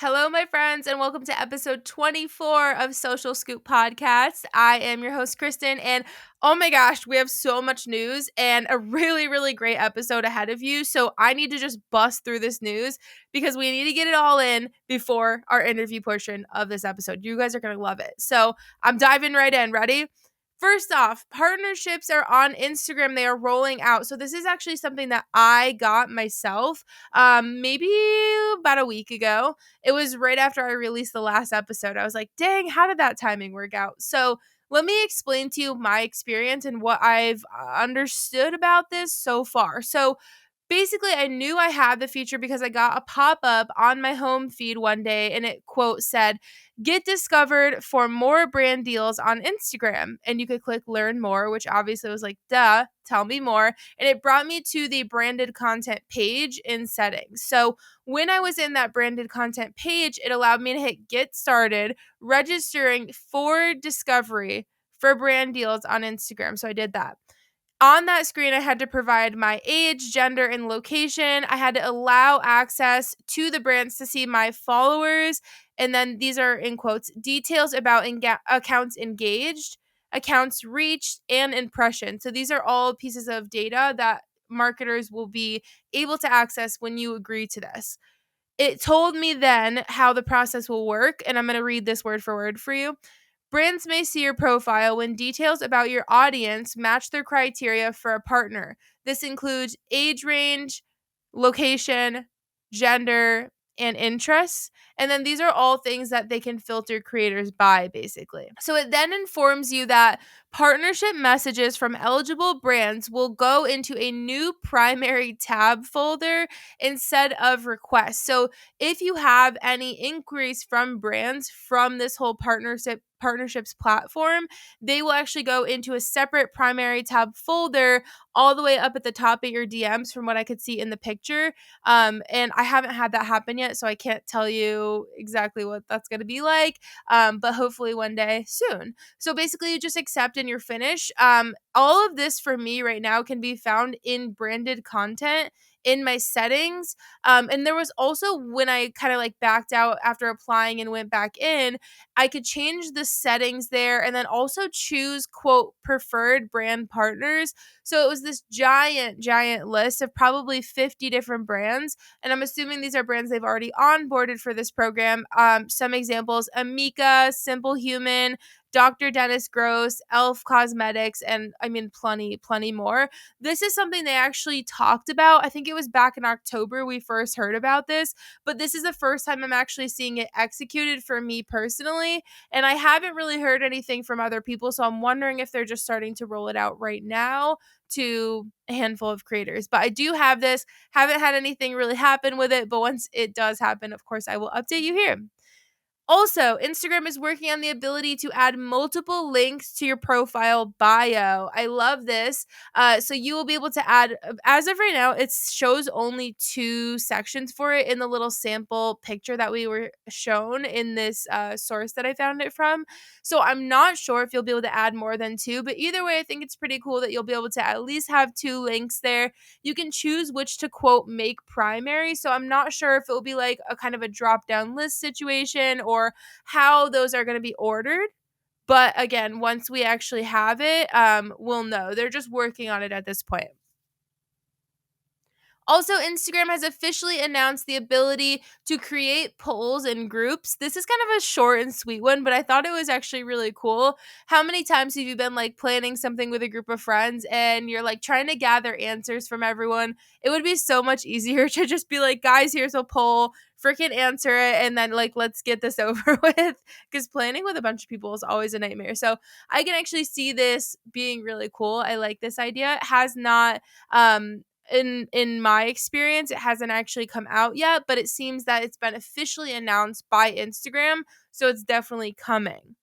Hello, my friends, and welcome to episode 24 of Social Scoop Podcast. I am your host, Kristen, and oh my gosh, we have so much news and a really, really great episode ahead of you. So I need to just bust through this news because we need to get it all in before our interview portion of this episode. You guys are going to love it. So I'm diving right in. Ready? First off, partnerships are on Instagram. They are rolling out. So this is actually something that I got myself maybe about a week ago. It was right after I released the last episode. I was like, dang, how did that timing work out? So let me explain to you my experience and what I've understood about this so far. So basically, I knew I had the feature because I got a pop-up on my home feed one day and it quote said, "Get discovered for more brand deals on Instagram." And you could click learn more, which obviously was like, duh, tell me more. And it brought me to the branded content page in settings. So when I was in that branded content page, it allowed me to hit get started, registering for discovery for brand deals on Instagram. So I did that. On that screen, I had to provide my age, gender, and location. I had to allow access to the brands to see my followers. And then these are in quotes details about accounts engaged, accounts reached, and impressions. So these are all pieces of data that marketers will be able to access when you agree to this. It told me then how the process will work, and I'm going to read this word for word for you. Brands may see your profile when details about your audience match their criteria for a partner. This includes age range, location, gender, and interests. And then these are all things that they can filter creators by, basically. So it then informs you that partnership messages from eligible brands will go into a new primary tab folder instead of requests. So if you have any inquiries from brands from this whole partnerships platform, they will actually go into a separate primary tab folder all the way up at the top of your DMs from what I could see in the picture. And I haven't had that happen yet, so I can't tell you exactly what that's going to be like, but hopefully one day soon. So basically, you just accept and you're finished. All of this for me right now can be found in branded content in my settings. And there was also when I kind of like backed out after applying and went back in, I could change the settings there and then also choose quote preferred brand partners. So it was this giant list of probably 50 different brands. And I'm assuming these are brands they've already onboarded for this program. Some examples: Amika, Simple Human, Dr. Dennis Gross, Elf Cosmetics, and I mean, plenty more. This is something they actually talked about. I think it was back in October we first heard about this, but this is the first time I'm actually seeing it executed for me personally. And I haven't really heard anything from other people. So I'm wondering if they're just starting to roll it out right now to a handful of creators. But I do have this, haven't had anything really happen with it. But once it does happen, of course, I will update you here. Also, Instagram is working on the ability to add multiple links to your profile bio. I love this. So you will be able to add, as of right now, it shows only 2 sections for it in the little sample picture that we were shown in this source that I found it from. So I'm not sure if you'll be able to add more than 2, but either way, I think it's pretty cool that you'll be able to at least have 2 links there. You can choose which to quote make primary. So I'm not sure if it will be like a kind of a drop down list situation or how those are going to be ordered. But again, once we actually have it, we'll know. They're just working on it at this point. Also, Instagram has officially announced the ability to create polls in groups. This is kind of a short and sweet one, but I thought it was actually really cool. How many times have you been like planning something with a group of friends and you're like trying to gather answers from everyone? It would be so much easier to just be like, guys, here's a poll, freaking answer it, and then like, let's get this over with. Because planning with a bunch of people is always a nightmare. So I can actually see this being really cool. I like this idea. It has not, in my experience, it hasn't actually come out yet, but it seems that it's been officially announced by Instagram, so it's definitely coming.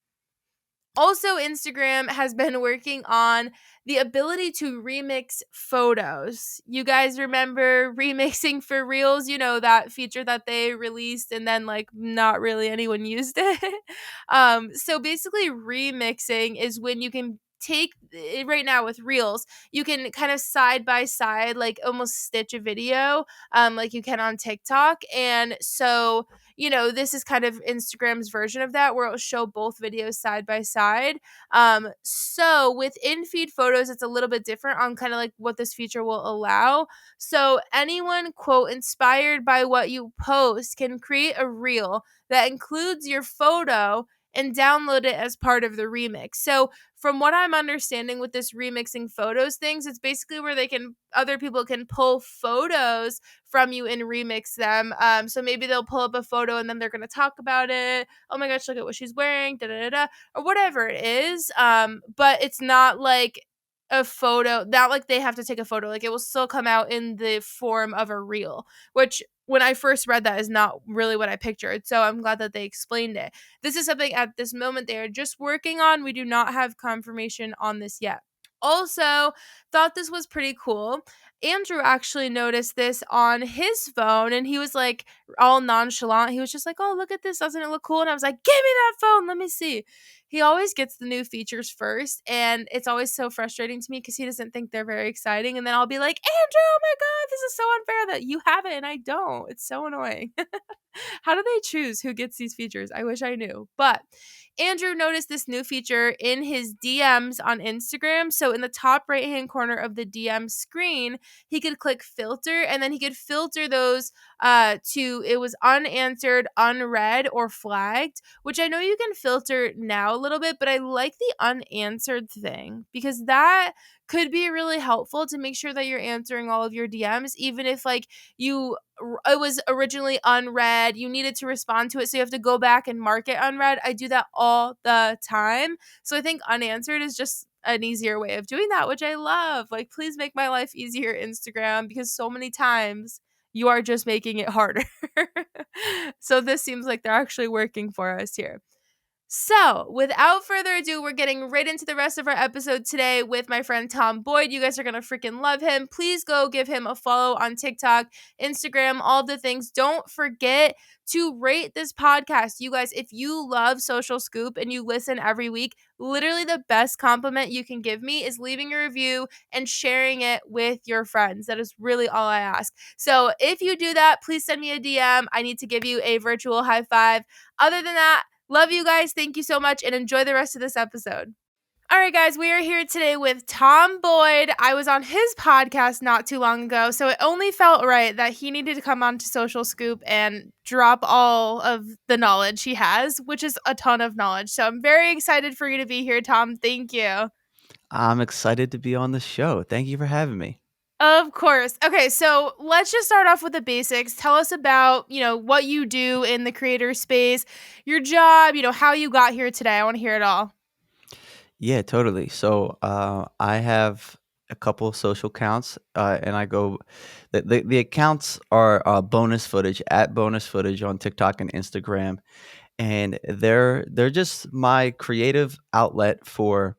Also, Instagram has been working on the ability to remix photos. You guys remember remixing for Reels? You know, that feature that they released and then like not really anyone used it. So basically remixing is when you can take right now with Reels, you can kind of side by side like almost stitch a video like you can on TikTok. And so this is kind of Instagram's version of that, where it'll show both videos side by side. So with in feed photos, it's a little bit different on kind of like what this feature will allow. So anyone, quote, inspired by what you post can create a reel that includes your photo and download it as part of the remix. So from what I'm understanding with this remixing photos things, it's basically where other people can pull photos from you and remix them. So maybe they'll pull up a photo and then they're gonna talk about it. Oh my gosh, look at what she's wearing, da da da da, or whatever it is. But it's not like a photo, not like they have to take a photo. Like it will still come out in the form of a reel, which when I first read that is not really what I pictured. So I'm glad that they explained it. This is something at this moment they are just working on. We do not have confirmation on this yet. Also, thought this was pretty cool. Andrew actually noticed this on his phone and he was like all nonchalant. He was just like, "Oh, look at this. Doesn't it look cool?" And I was like, "Give me that phone. Let me see." He always gets the new features first, and it's always so frustrating to me because he doesn't think they're very exciting. And then I'll be like, "Andrew, oh my God, this is so unfair that you have it and I don't." It's so annoying. How do they choose who gets these features? I wish I knew. But Andrew noticed this new feature in his DMs on Instagram. So in the top right hand corner of the DM screen, he could click filter and then he could filter those to it was unanswered, unread, or flagged, which I know you can filter now a little bit, but I like the unanswered thing because that could be really helpful to make sure that you're answering all of your DMs, even if like it was originally unread, you needed to respond to it, so you have to go back and mark it unread. I do that all the time. So I think unanswered is just an easier way of doing that, which I love. Like, please make my life easier, Instagram, because so many times you are just making it harder. So this seems like they're actually working for us here. So, without further ado, we're getting right into the rest of our episode today with my friend Tom Boyd. You guys are going to freaking love him. Please go give him a follow on TikTok, Instagram, all the things. Don't forget to rate this podcast. You guys, if you love Social Scoop and you listen every week, literally the best compliment you can give me is leaving a review and sharing it with your friends. That is really all I ask. So, if you do that, please send me a DM. I need to give you a virtual high five. Other than that, love you guys. Thank you so much and enjoy the rest of this episode. All right, guys, we are here today with Tom Boyd. I was on his podcast not too long ago, so it only felt right that he needed to come on to Social Scoop and drop all of the knowledge he has, which is a ton of knowledge. So I'm very excited for you to be here, Tom. Thank you. I'm excited to be on the show. Thank you for having me. Of course. Okay, so let's just start off with the basics. Tell us about, what you do in the creator space, your job, how you got here today. I want to hear it all. Yeah, totally. So I have a couple of social accounts, and I go. The accounts are bonus footage at bonus footage on TikTok and Instagram, and they're just my creative outlet for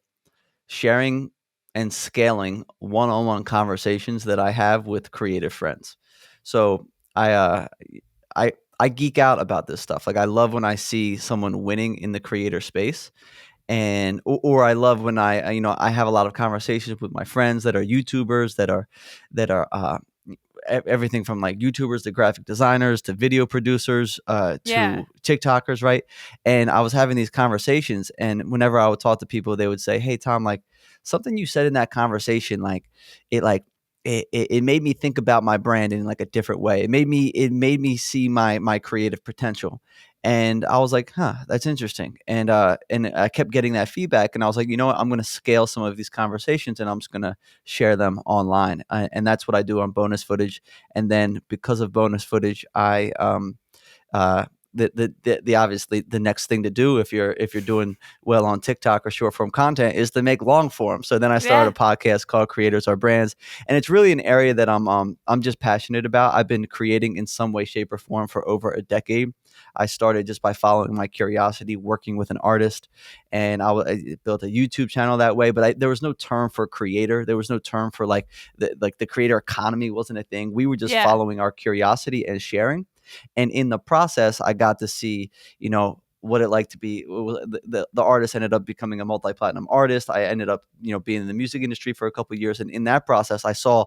sharing and scaling one-on-one conversations that I have with creative friends. So I uh, I geek out about this stuff. Like I love when I see someone winning in the creator space, and or I love when I have a lot of conversations with my friends that are YouTubers that are everything from like YouTubers to graphic designers to video producers Yeah. to TikTokers, right? And I was having these conversations, and whenever I would talk to people, they would say, "Hey, Tom, like something you said in that conversation, like it made me think about my brand in like a different way. It made me see my creative potential." And I was like, "Huh, that's interesting." And I kept getting that feedback, and I was like, "You know what? I'm going to scale some of these conversations, and I'm just going to share them online." And that's what I do on bonus footage. And then because of bonus footage, I uh, the obviously the next thing to do if you're doing well on TikTok or short form content is to make long form. So then I started Yeah. a podcast called Creators Are Brands, and it's really an area that I'm just passionate about. I've been creating in some way, shape, or form for over a decade. I started just by following my curiosity, working with an artist, and I built a YouTube channel that way. But there was no term for creator. There was no term for like the creator economy wasn't a thing. We were just Yeah. following our curiosity and sharing. And in the process, I got to see, what it like to be the artist ended up becoming a multi-platinum artist. I ended up, being in the music industry for a couple of years. And in that process, I saw,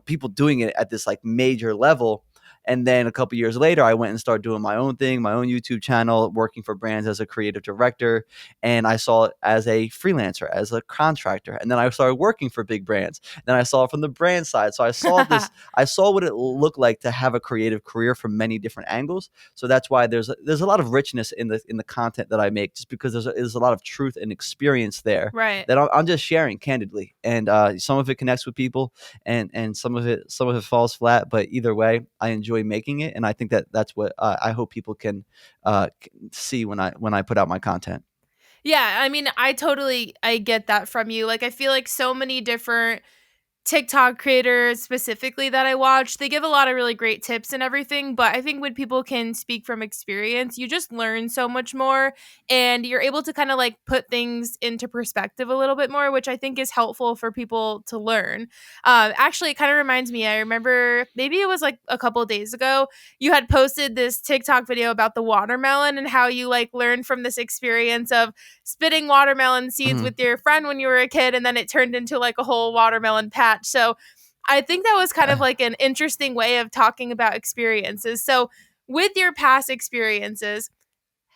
people doing it at this like major level. And then a couple years later, I went and started doing my own thing, my own YouTube channel, working for brands as a creative director. And I saw it as a freelancer, as a contractor. And then I started working for big brands. Then I saw it from the brand side. So I saw what it looked like to have a creative career from many different angles. So that's why there's a lot of richness in the content that I make, just because there's a lot of truth and experience there Right. that I'm just sharing candidly. And some of it connects with people, and some of it falls flat. But either way, I enjoy making it, and I think that's what I hope people can see when I put out my content. Yeah, I mean, I get that from you. Like I feel like so many different TikTok creators specifically that I watch, they give a lot of really great tips and everything. But I think when people can speak from experience, you just learn so much more and you're able to kind of like put things into perspective a little bit more, which I think is helpful for people to learn. Actually, it kind of reminds me, I remember maybe it was like a couple of days ago, you had posted this TikTok video about the watermelon and how you like learned from this experience of spitting watermelon seeds Mhm. with your friend when you were a kid and then it turned into like a whole watermelon patch. So I think that was kind of like an interesting way of talking about experiences. So with your past experiences,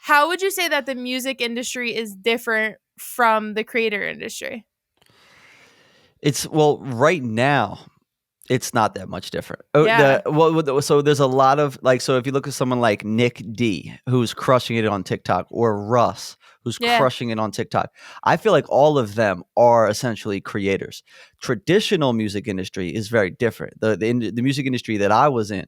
how would you say that the music industry is different from the creator industry? It's well, right now, it's not that much different. Yeah. So there's a lot of like, so if you look at someone like Nick D, who's crushing it on TikTok, or Russ, who's Yeah. crushing it on TikTok, I feel like all of them are essentially creators. Traditional music industry is very different. The music industry that I was in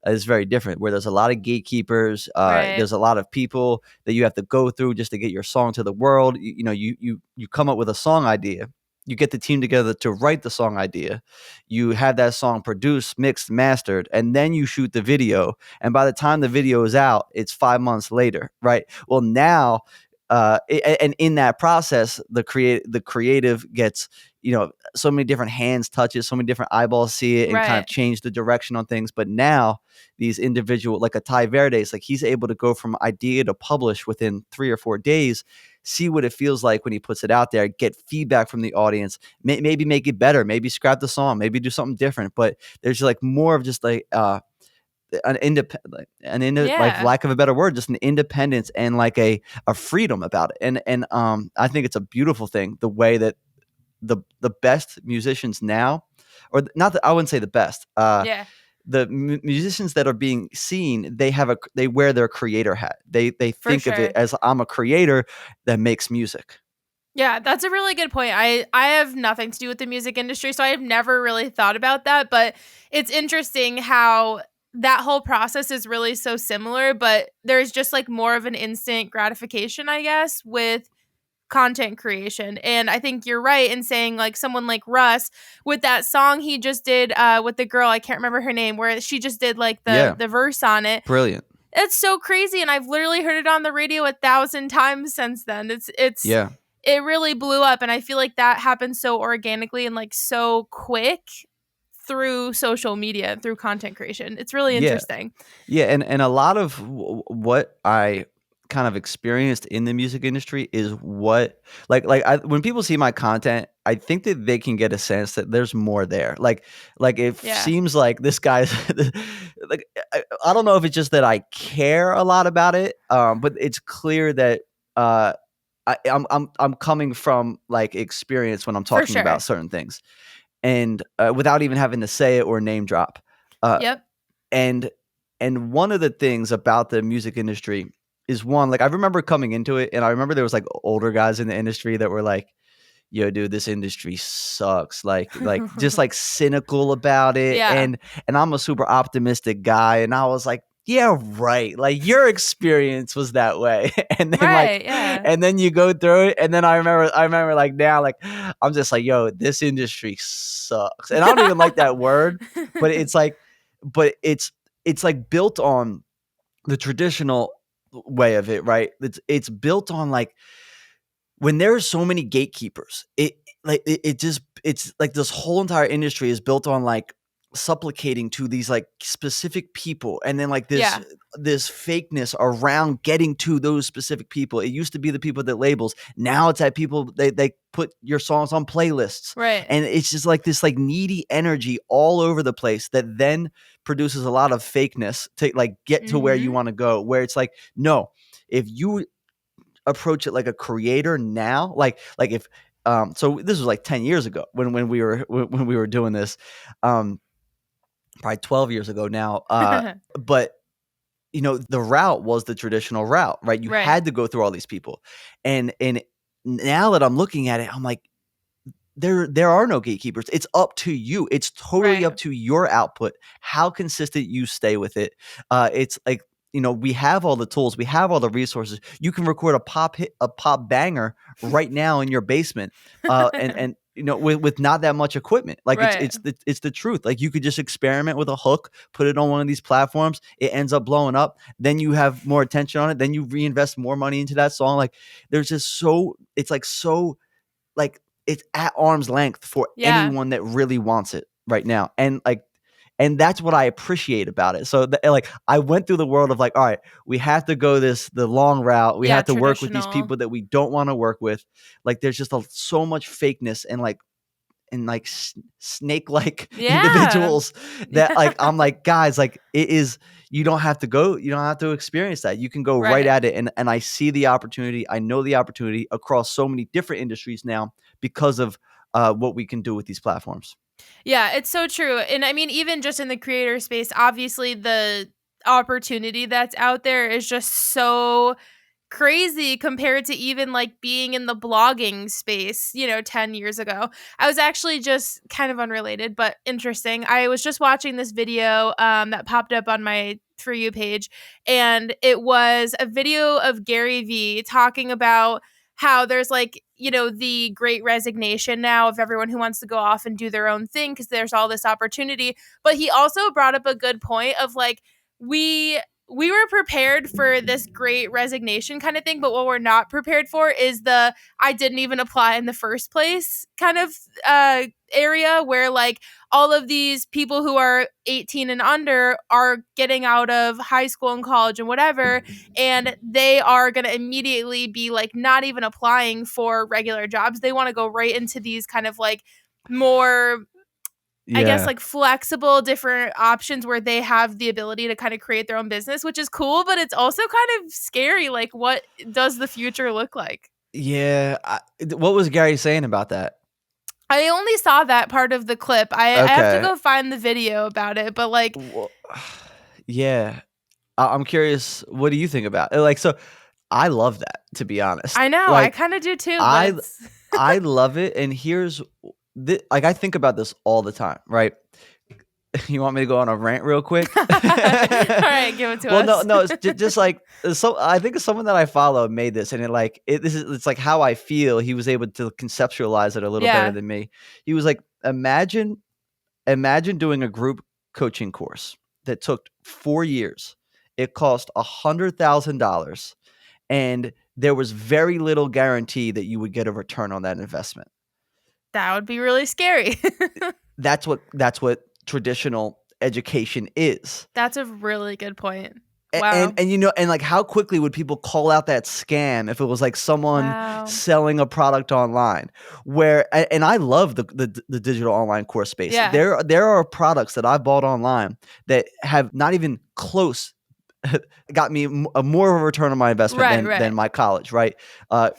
is very different, where there's a lot of gatekeepers. Right. There's a lot of people that you have to go through just to get your song to the world. You come up with a song idea. You get the team together to write the song idea. You have that song produced, mixed, mastered, and then you shoot the video. And by the time the video is out, it's 5 months later, right? Well, now, and in that process, the creative gets, so many different hands touch it, so many different eyeballs see it, and kind of Right. change the direction on things. But now, these individual, like a Ty Verdes, like he's able to go from idea to publish within 3 or 4 days, see what it feels like when he puts it out there, get feedback from the audience, maybe make it better, maybe scrap the song, maybe do something different. But there's like more of just like an independent, like, Yeah. lack of a better word, just an independence and like a freedom about it. And I think it's a beautiful thing, the way that the best musicians now, or not that I wouldn't say the best, Yeah. the musicians that are being seen, they wear their creator hat. They For think of it sure. as, I'm a creator that makes music. Yeah, that's a really good point. I have nothing to do with the music industry, so I have never really thought about that, but it's interesting how that whole process is really so similar, but there's just like more of an instant gratification, I guess, with content creation. And I think you're right in saying like someone like Russ with that song he just did with the girl, I can't remember her name, where she just did like the Yeah, the verse on it. brilliant. It's so crazy, and I've literally heard it on the radio 1,000 times since then. Yeah. It really blew up, and I feel like that happened so organically and like so quick through social media, through content creation. It's really Yeah. interesting. Yeah, and a lot of what I kind of experienced in the music industry is what, when people see my content, I think that they can get a sense that there's more there. Like it Yeah, seems like this guy's like, I don't know if it's just that I care a lot about it, but it's clear that I'm coming from like experience when I'm for talking about sure. certain things, and without even having to say it or name drop. Uh, Yep. and and one of the things about the music industry is, one, like, I remember coming into it, and I remember there was like older guys in the industry that were like, "Yo, dude, this industry sucks." Like just like cynical about it. Yeah. And I'm a super optimistic guy, and I was like, "Yeah, right. Like, your experience was that way." And then like Right. Yeah. and then you go through it, and then I remember like now, like, I'm just like, "Yo, this industry sucks." And I don't even like that word, but it's like built on the traditional way of it, right? It's built on like, when there's so many gatekeepers, it just, it's like this whole entire industry is built on like supplicating to these like specific people, and then like this Yeah. this fakeness around getting to those specific people. It used to be the people that labels. Now it's that people they put your songs on playlists. Right. And it's just like this like needy energy all over the place that then produces a lot of fakeness to like get to where you Mhm. want to go, where it's like, no, if you approach it like a creator now, like if so this was like 10 years ago when we were doing this, probably 12 years ago now. But the route was the traditional route, right? You Right. had to go through all these people. And now that I'm looking at it, I'm like, there are no gatekeepers. It's up to you. It's totally Right. up to your output, how consistent you stay with it. It's like, we have all the tools, we have all the resources. You can record a pop hit, a pop banger right now in your basement, and with not that much equipment. Like Right. it's the truth. Like you could just experiment with a hook, put it on one of these platforms, it ends up blowing up. Then you have more attention on it. Then you reinvest more money into that song. Like there's just it's like so like it's at arm's length for Yeah. anyone that really wants it right now. And that's what I appreciate about it. So like I went through the world of like, all right, we have to go the long route. We Yeah, have to work with these traditional. people that we don't want to work with. Like there's just so much fakeness and like snake like Yeah. individuals that like I'm like, guys, like it is, you don't have to experience that. You can go right Right. at it. And I see the opportunity. I know the opportunity across so many different industries now because of what we can do with these platforms. Yeah, it's so true. And I mean, even just in the creator space, obviously the opportunity that's out there is just so crazy compared to even like being in the blogging space, 10 years ago. I was actually just kind of unrelated, but interesting. I was just watching this video that popped up on my For You page, and it was a video of Gary Vee talking about how there's like, the great resignation now of everyone who wants to go off and do their own thing because there's all this opportunity. But he also brought up a good point of like, we were prepared for this great resignation kind of thing, but what we're not prepared for is the I didn't even apply in the first place kind of area where like all of these people who are 18 and under are getting out of high school and college and whatever, and they are going to immediately be like not even applying for regular jobs. They want to go right into these kind of like more, I guess, Yeah. like flexible different options where they have the ability to kind of create their own business, which is cool, but it's also kind of scary. Like, what does the future look like? Yeah. What was Gary saying about that? I only saw that part of the clip. I have to Okay. go find the video about it, but like, Well, yeah. I'm curious. What do you think about it? Like, so I love that, to be honest. I know I Like, kind of do too, but I it's I love it, and like I think about this all the time, right? You want me to go on a rant real quick? all right. Give it to Well, no, us. no, it's just like so. I think it's someone that I follow made this, and it's like how I feel. He was able to conceptualize it a little better Yeah, than me. He was like, imagine doing a group coaching course that took 4 years. It cost $100,000, and there was very little guarantee that you would get a return on that investment. that would be really scary. That's what traditional education is. That's a really good point. And Wow. and like how quickly would people call out that scam if it was like someone Wow. selling a product online? And I love the digital online course space. Yeah. There are products that I bought online that have not even close got me more of a return on my investment Right. than Right. my college, right?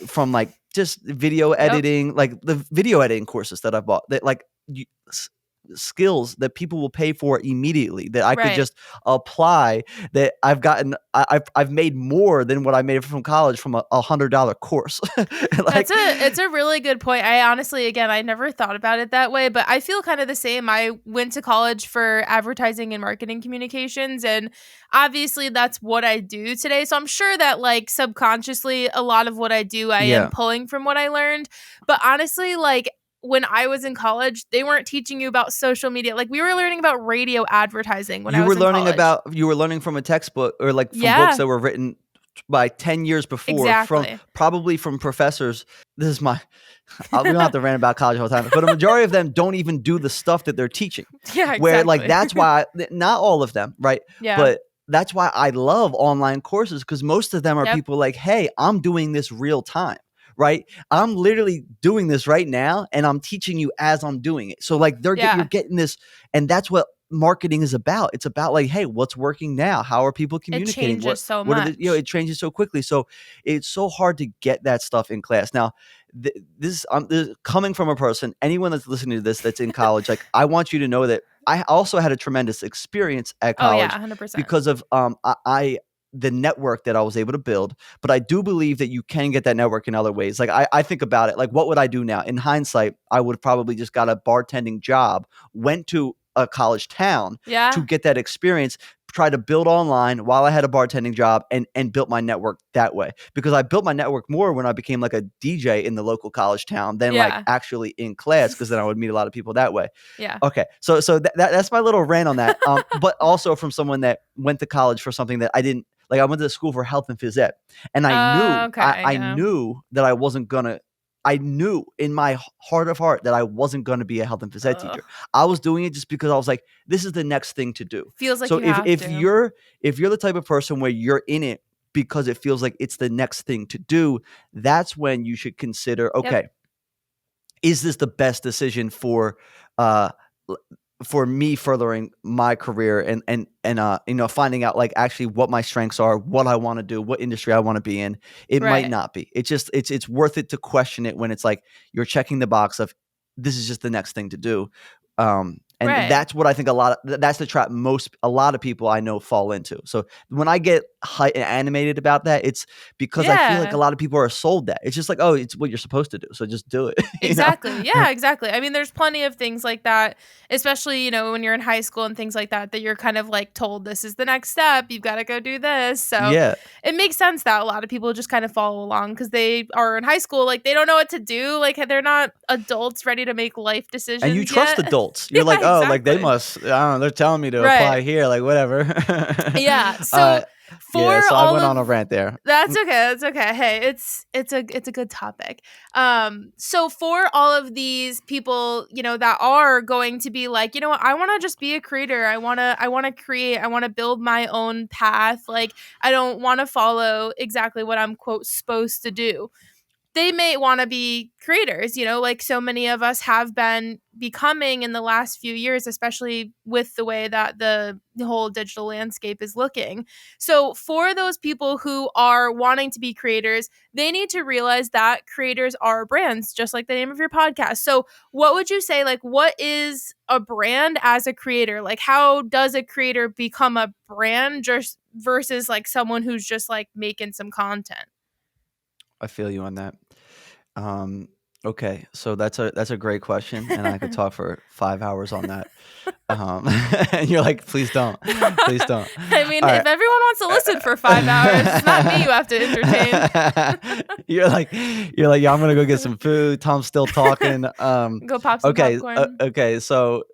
From like just video Yep. editing, like the video editing courses that I bought, that like skills that people will pay for immediately, that I could Right. just apply, that I've gotten. I've made more than what I made from college from a $100 course. That's Like, it's a really good point. I honestly, again, I never thought about it that way, but I feel kind of the same. I went to college for advertising and marketing communications, and obviously that's what I do today. So I'm sure that like subconsciously a lot of what I do I am yeah, pulling from what I learned. But honestly, like when I was in college, they weren't teaching you about social media. Like we were learning about radio advertising when I was in college. you were learning from a textbook, or like from books Yeah, that were written by 10 years before, from exactly. probably from professors this is my we don't have to rant about college all the time, but a majority of them don't even do the stuff that they're teaching. Yeah, Where like exactly. that's why not all of them, right? Yeah. But that's why I love online courses, because most of them are Yep. people like, hey, I'm doing this real time, right? I'm literally doing this right now, and I'm teaching you as I'm doing it. So like you're Yeah. getting this, and that's what marketing is about. It's about like, hey, what's working now? How are people It communicating? changes so What are the, much. it changes so quickly. So it's so hard to get that stuff in class. Now, this coming from a person, anyone that's listening to this that's in college, like I want you to know that I also had a tremendous experience at Oh yeah, college 100%. because of the network that I was able to build. But I do believe that you can get that network in other ways. Like I think about it, like what would I do now? In hindsight, I would have probably just got a bartending job, went to a college town to Yeah. get that experience, try to build online while I had a bartending job, and built my network that way. Because I built my network more when I became like a DJ in the local college town than like Yeah. actually in class, because then I would meet a lot of people that way. Yeah. Okay, so that's my little rant on that. But also from someone that went to college for something that I didn't like. I went to school for health and phys ed, and I knew Okay, I yeah. knew that I wasn't gonna. I knew in my heart of heart that I wasn't going to be a health and phys ed Ugh. teacher. I was doing it just because I was like, this is the next thing to do. Feels like So you if have if to. you're if you're the type of person where you're in it because it feels like it's the next thing to do, that's when you should consider, Yep. okay, is this the best decision uh for me furthering my career, and finding out like actually what my strengths are, what I want to do, what industry I want to be in. It might Right. not be. It's just it's worth it to question it when it's like you're checking the box of this is just the next thing to do. And Right. that's what I think that's the trap a lot of people I know fall into. So when I get animated about that, it's because I feel like a Yeah. lot of people are sold that. It's just like, oh, it's what you're supposed to do. So just do it, you know? Exactly. Yeah, exactly. I mean, there's plenty of things like that, especially, when you're in high school and things like that, that you're kind of like told this is the next step. You've got to go do this. So Yeah. it makes sense that a lot of people just kind of follow along because they are in high school. Like they don't know what to do. Like they're not adults ready to make life And you decisions trust yet. adults. You're like, Yeah, "Oh, like, they exactly. must I don't know, they're telling me to Right. apply here, like, whatever." Yeah. Uh, So yeah, for so I all went on of a rant there. that's okay. That's okay. Hey, it's a good topic. So for all of these people, that are going to be like, what, I want to just be a creator. I want to create. I want to build my own path. Like I don't want to follow exactly what I'm quote supposed to do. They may want to be creators, like so many of us have been becoming in the last few years, especially with the way that the whole digital landscape is looking. So, for those people who are wanting to be creators, they need to realize that creators are brands, just like the name of your podcast. So, what would you say, like, what is a brand as a creator? Like, how does a creator become a brand just versus like someone who's just like making some content? I feel you on that. Um, okay, so that's a great question, and I could talk for 5 hours on that. And you're like, "Please don't. Please don't." I mean, if Alright. everyone wants to listen for 5 hours, it's not me you have to entertain. You're like, "Yeah, I'm gonna go get some food." Tom's still talking. Go pop some Okay, popcorn. okay, so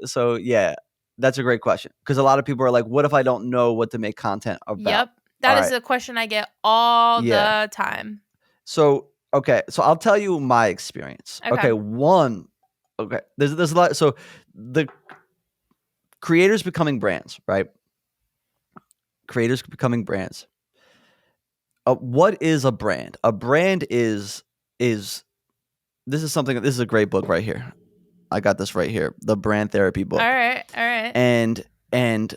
yeah, that's a great question, because a lot of people are like, "What if I don't know what to make content about?" Yep. That is Alright, a question I get all yeah. the time. So, okay, so I'll tell you my experience. Okay. Okay, there's a lot. So the creators becoming brands, right? Creators becoming brands. What is a brand? A brand is this is something. This is a great book right here. I got this right here, the Brand Therapy All book, right. All right. and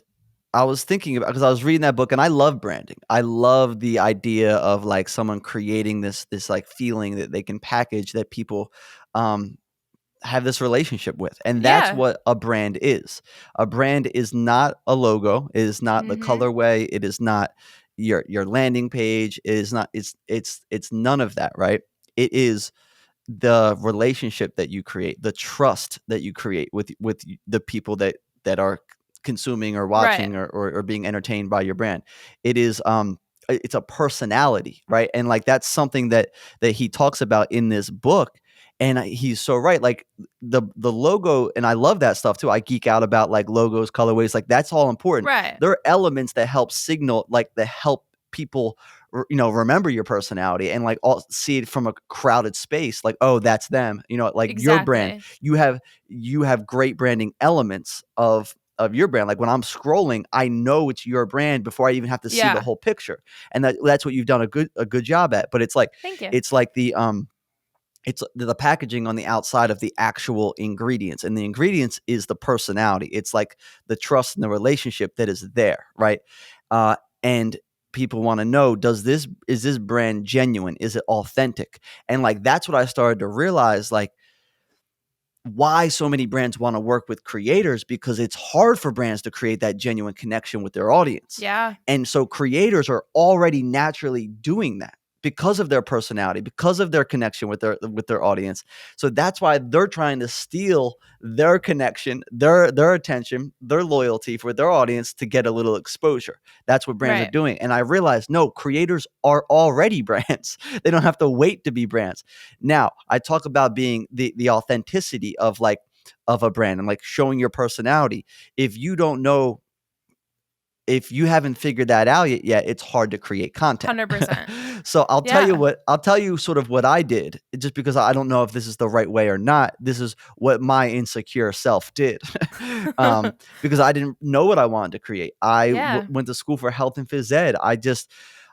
I was thinking about, because I was reading that book, and I love branding. I love the idea of like someone creating this like feeling that they can package, that people um have this relationship with. And that's Yeah. what a brand is. A brand is not a logo, it is not the Mhm. colorway, it is not your landing page, it is not it's none of that, right? It is the relationship that you create, the trust that you create with the people that are consuming or Right. watching or being entertained by your brand. It is it's a personality, right? And like that's something that he talks about in this book. And he's so right. Like the logo, and I love that stuff too. I geek out about like logos, colorways, like that's all important. Right. There are elements that help signal, like that help people remember your personality and like all see it from a crowded space, like, oh, that's them, like your brand. Exactly. You have great branding elements of your brand. Like when I'm scrolling, I know it's your brand before I even have to see the Yeah. whole picture. And that's what you've done a good job at. But Thank you. it's like the packaging on the outside of the actual ingredients, and the ingredients is the personality. It's like the trust and the relationship that is there, right? And people want to know, is this brand genuine? Is it authentic? And like that's what I started to realize, like why so many brands want to work with creators, because it's hard for brands to create that genuine connection with their audience. Yeah. And so creators are already naturally doing that because of their personality, because of their connection with their audience. So that's why they're trying to steal their connection, their attention, their loyalty for their audience to get a little exposure. That's what brands are Right. doing. And I realized, no, creators are already brands. They don't have to wait to be brands. Now, I talk about being the authenticity of a brand and like showing your personality. If you don't know, if you haven't figured that out yet, it's hard to create content. 100%. So Yeah. I'll tell you sort of what I did, just because I don't know if this is the right way or not. This is what my insecure self did. Because I didn't know what I wanted to create. I Yeah. went to school for health and phys ed.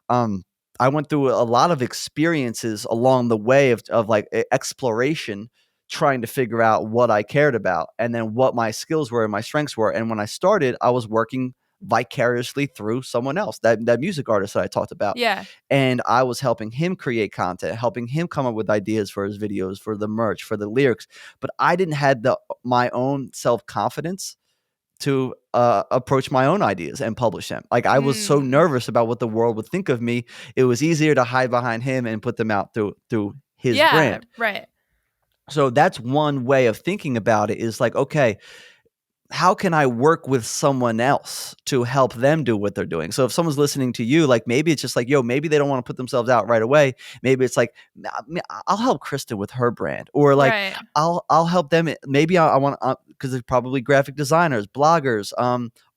Um, I went through a lot of experiences along the way of like exploration, trying to figure out what I cared about and then what my skills were and my strengths were. And when I started, I was working vicariously through someone else, that music artist that I talked about. Yeah. And I was helping him create content, helping him come up with ideas for his videos, for the merch, for the lyrics. But I didn't have my own self-confidence to approach my own ideas and publish them. Like I was so Mm. nervous about what the world would think of me. It was easier to hide behind him and put them out through his Yeah. brand. Right. So that's one way of thinking about it, is like, okay, how can I work with someone else to help them do what they're doing? So if someone's listening to you, like maybe it's just like, yo, maybe they don't want to put themselves out right away. Maybe it's like, I'll help Kristen with her brand, or like Right. I'll help them. Maybe I want, because there's probably graphic designers, bloggers,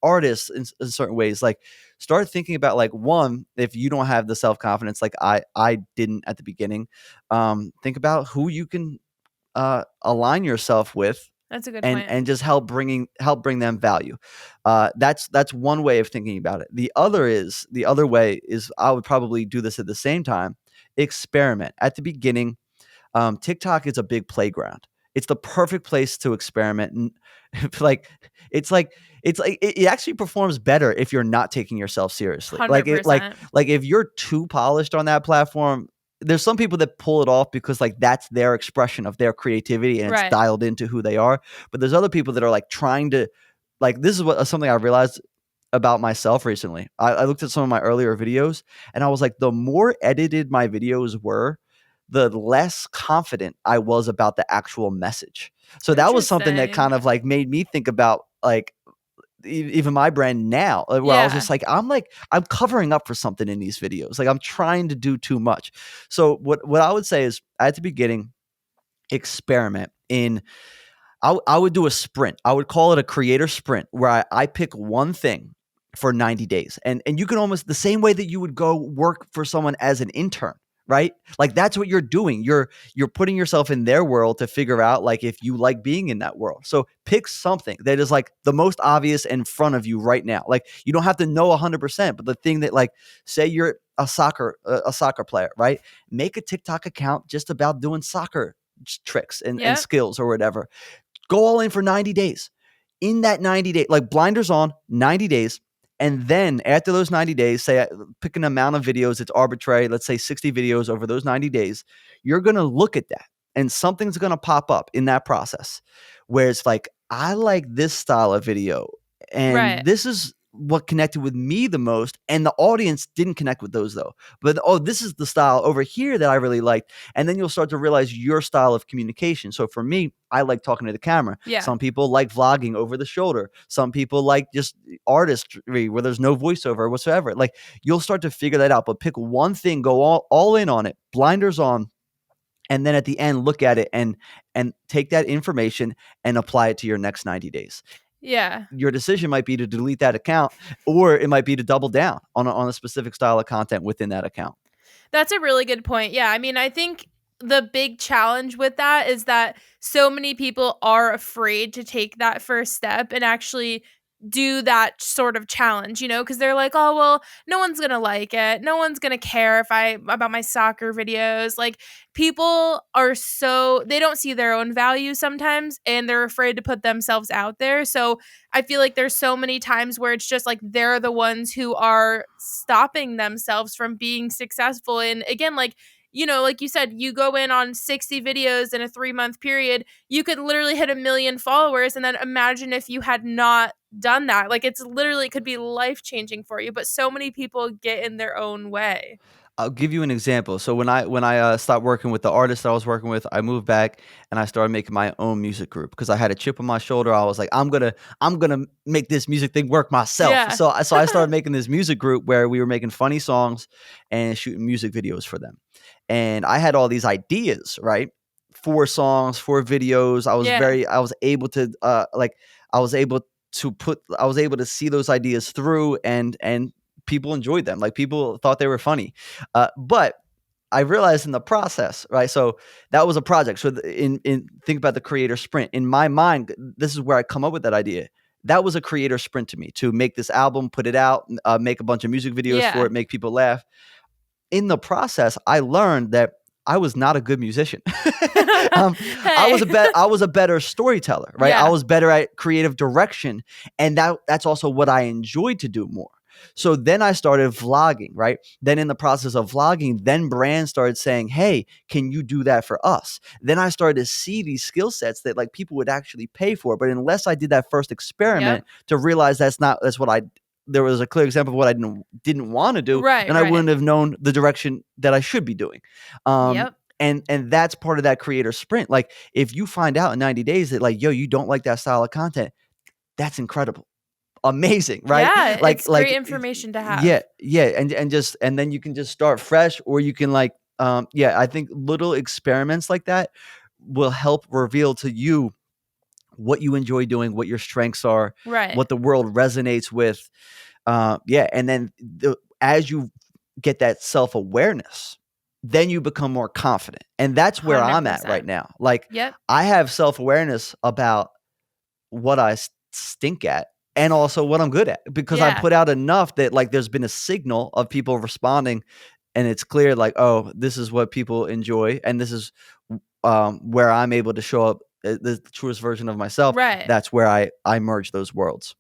artists in certain ways. Like start thinking about, like, one, if you don't have the self-confidence, like I didn't at the beginning, think about who you can align yourself with, That's a good and point. and just help bring them value. That's one way of thinking about it. The other way is, I would probably do this at the same time. Experiment at the beginning. TikTok is a big playground. It's the perfect place to experiment. And like it's like it actually performs better if you're not taking yourself seriously. Like it like 100%. like if you're too polished on that platform, there's some people that pull it off because like that's their expression of their creativity and it's Right. dialed into who they are. But there's other people that are like trying to, like, this is what something I realized about myself recently. I looked at some of my earlier videos and I was like, the more edited my videos were, the less confident I was about the actual message. So that was something that Interesting. kind of like made me think about, like, even my brand now, where I was Yeah. just like, I'm covering up for something in these videos. Like I'm trying to do too much. So what I would say is, at the beginning, experiment in, I would do a sprint. I would call it a creator sprint, where I pick one thing for 90 days. And you can almost, the same way that you would go work for someone as an intern, right? Like that's what you're doing. You're putting yourself in their world to figure out like if you like being in that world. So pick something that is like the most obvious in front of you right now. Like you don't have to know 100%, but the thing that, like, say you're a soccer player, right? Make a TikTok account just about doing soccer tricks and Yep. skills or whatever. Go all in for 90 days. In that 90 day, like blinders on, 90 days. And then after those 90 days, say pick an amount of videos, it's arbitrary, let's say 60 videos over those 90 days. You're going to look at that and something's going to pop up in that process where it's like, I like this style of video. Right. And this is what connected with me the most. And the audience didn't connect with those though. But oh, this is the style over here that I really liked. And then you'll start to realize your style of communication. So for me, I like talking to the camera. Yeah. Some people like vlogging over the shoulder. Some people like just artistry where there's no voiceover whatsoever. Like you'll start to figure that out, but pick one thing, go all in on it, blinders on, and then at the end look at it and take that information and apply it to your next 90 days. Yeah. your decision might be to delete that account, or it might be to double down on a specific style of content within that account. That's a really good point. Yeah. I mean, I think the big challenge with that is that so many people are afraid to take that first step and actually do that sort of challenge, because they're like, oh, well, no one's going to like it. No one's going to care about my soccer videos. Like, people are they don't see their own value sometimes and they're afraid to put themselves out there. So I feel like there's so many times where it's just like they're the ones who are stopping themselves from being successful. And again, like, like you said, you go in on 60 videos in a 3-month period, you could literally hit 1 million followers. And then imagine if you had not done that. Like, it could be life changing for you. But so many people get in their own way. I'll give you an example. So when I stopped working with the artist that I was working with, I moved back and I started making my own music group because I had a chip on my shoulder. I was like, I'm gonna make this music thing work myself. Yeah. So I started making this music group where we were making funny songs and shooting music videos for them. And I had all these ideas, right? For songs, for videos. Yeah. I was able to I was able to see those ideas through, and people enjoyed them. Like, people thought they were funny. But I realized in the process, right? So that was a project. So in think about the creator sprint. In my mind, this is where I come up with that idea. That was a creator sprint to me, to make this album, put it out, make a bunch of music videos for Yeah. it, make people laugh. In the process, I learned that I was not a good musician. Hey. I was a better storyteller, right? I Yeah. was better at creative direction, and that's also what I enjoyed to do more. So then I started vlogging, right? Then in the process of vlogging, then brands started saying, "Hey, can you do that for us?" Then I started to see these skill sets that, like, people would actually pay for. But unless I did that first Yep. experiment to realize that's what I there was a clear example of what I didn't want to do, Right. then I Right. wouldn't have known the direction that I should be doing. Um, Yep. and that's part of that creator sprint. Like, if you find out in 90 days that, like, yo, you don't like that style of content, that's incredible. Amazing, right? Yeah. Like It's great like information to yeah, have. yeah, and then you can just start fresh, or you can, like, yeah, I think little experiments like that will help reveal to you what you enjoy doing, what your strengths are, Right. what the world resonates with. Yeah, and then as you get that self-awareness, then you become more confident. And that's where I'm at right 100%. now. Like, Yep. I have self-awareness about what I stink at, and also what I'm good at, because I Yeah. put out enough that, like, there's been a signal of people responding, and it's clear, like, oh, this is what people enjoy, and this is where I'm able to show up the truest version of myself. Right. That's where I merge those worlds.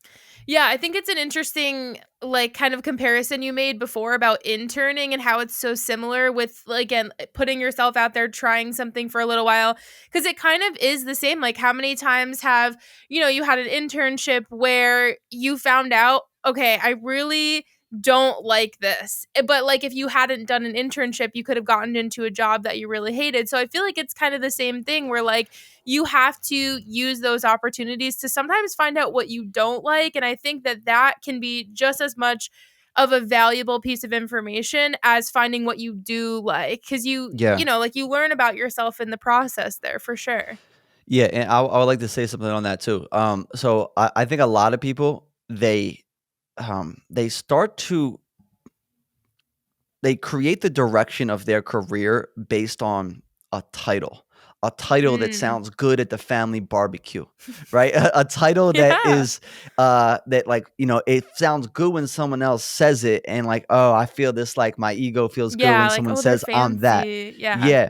Yeah, I think it's an interesting, like, kind of comparison you made before about interning and how it's so similar with, like, again, putting yourself out there, trying something for a little while. Cause it kind of is the same. Like, how many times have, you had an internship where you found out, okay, I really don't like this. But, like, if you hadn't done an internship, you could have gotten into a job that you really hated. So I feel like it's kind of the same thing where, like, you have to use those opportunities to sometimes find out what you don't like. And I think that that can be just as much of a valuable piece of information as finding what you do like. Cause Yeah. like, you learn about yourself in the process there for sure. Yeah, and I would like to say something on that too. So I think a lot of people, they start to they create the direction of their career based on a title that Mm. sounds good at the family barbecue, right? A title that Yeah. is that, like, it sounds good when someone else says it, and, like, oh, I feel this, like, my ego feels good Yeah. when Like, someone oh, they're says I'm that. fancy. Yeah. Yeah,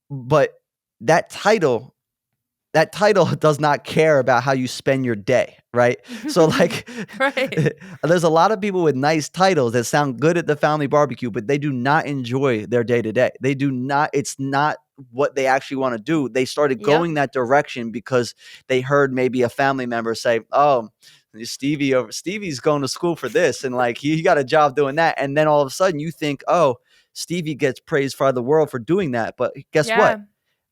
but that title that title does not care about how you spend your day, right? So, like, Right. there's a lot of people with nice titles that sound good at the family barbecue, but they do not enjoy their day to day. They do not, it's not what they actually want to do. They started Yep. going that direction because they heard maybe a family member say, "Oh, Stevie's going to school for this, and, like, he got a job doing that." And then all of a sudden you think, "Oh, Stevie gets praised by the world for doing that." But guess what? Yeah.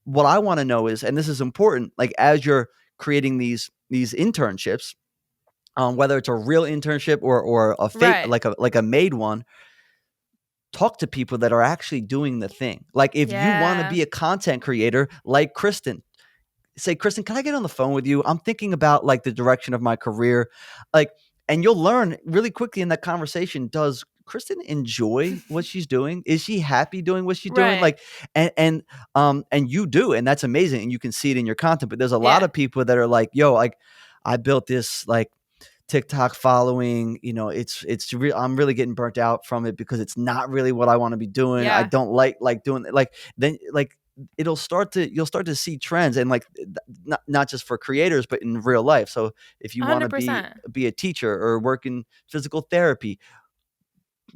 What I want to know is, and this is important, like, as you're creating these internships, whether it's a real internship or a fake, Right. like a made one, talk to people that are actually doing the thing. Like, if you want to Yeah. be a content creator like Kristen, say, Kristen, can I get on the phone with you? I'm thinking about like the direction of my career. Like, and you'll learn really quickly in that conversation, does Kristen enjoy what she's doing? Is she happy doing what she's doing? Right. Like, and you do, and that's amazing. And you can see it in your content, but there's a lot Yeah. of people that are like, yo, like I built this like TikTok following, I'm really getting burnt out from it because it's not really what I want to be doing. I Yeah. don't like doing it. Like then like you'll start to see trends and like not just for creators but in real life. So if you want to be 100%. be a teacher or work in physical therapy,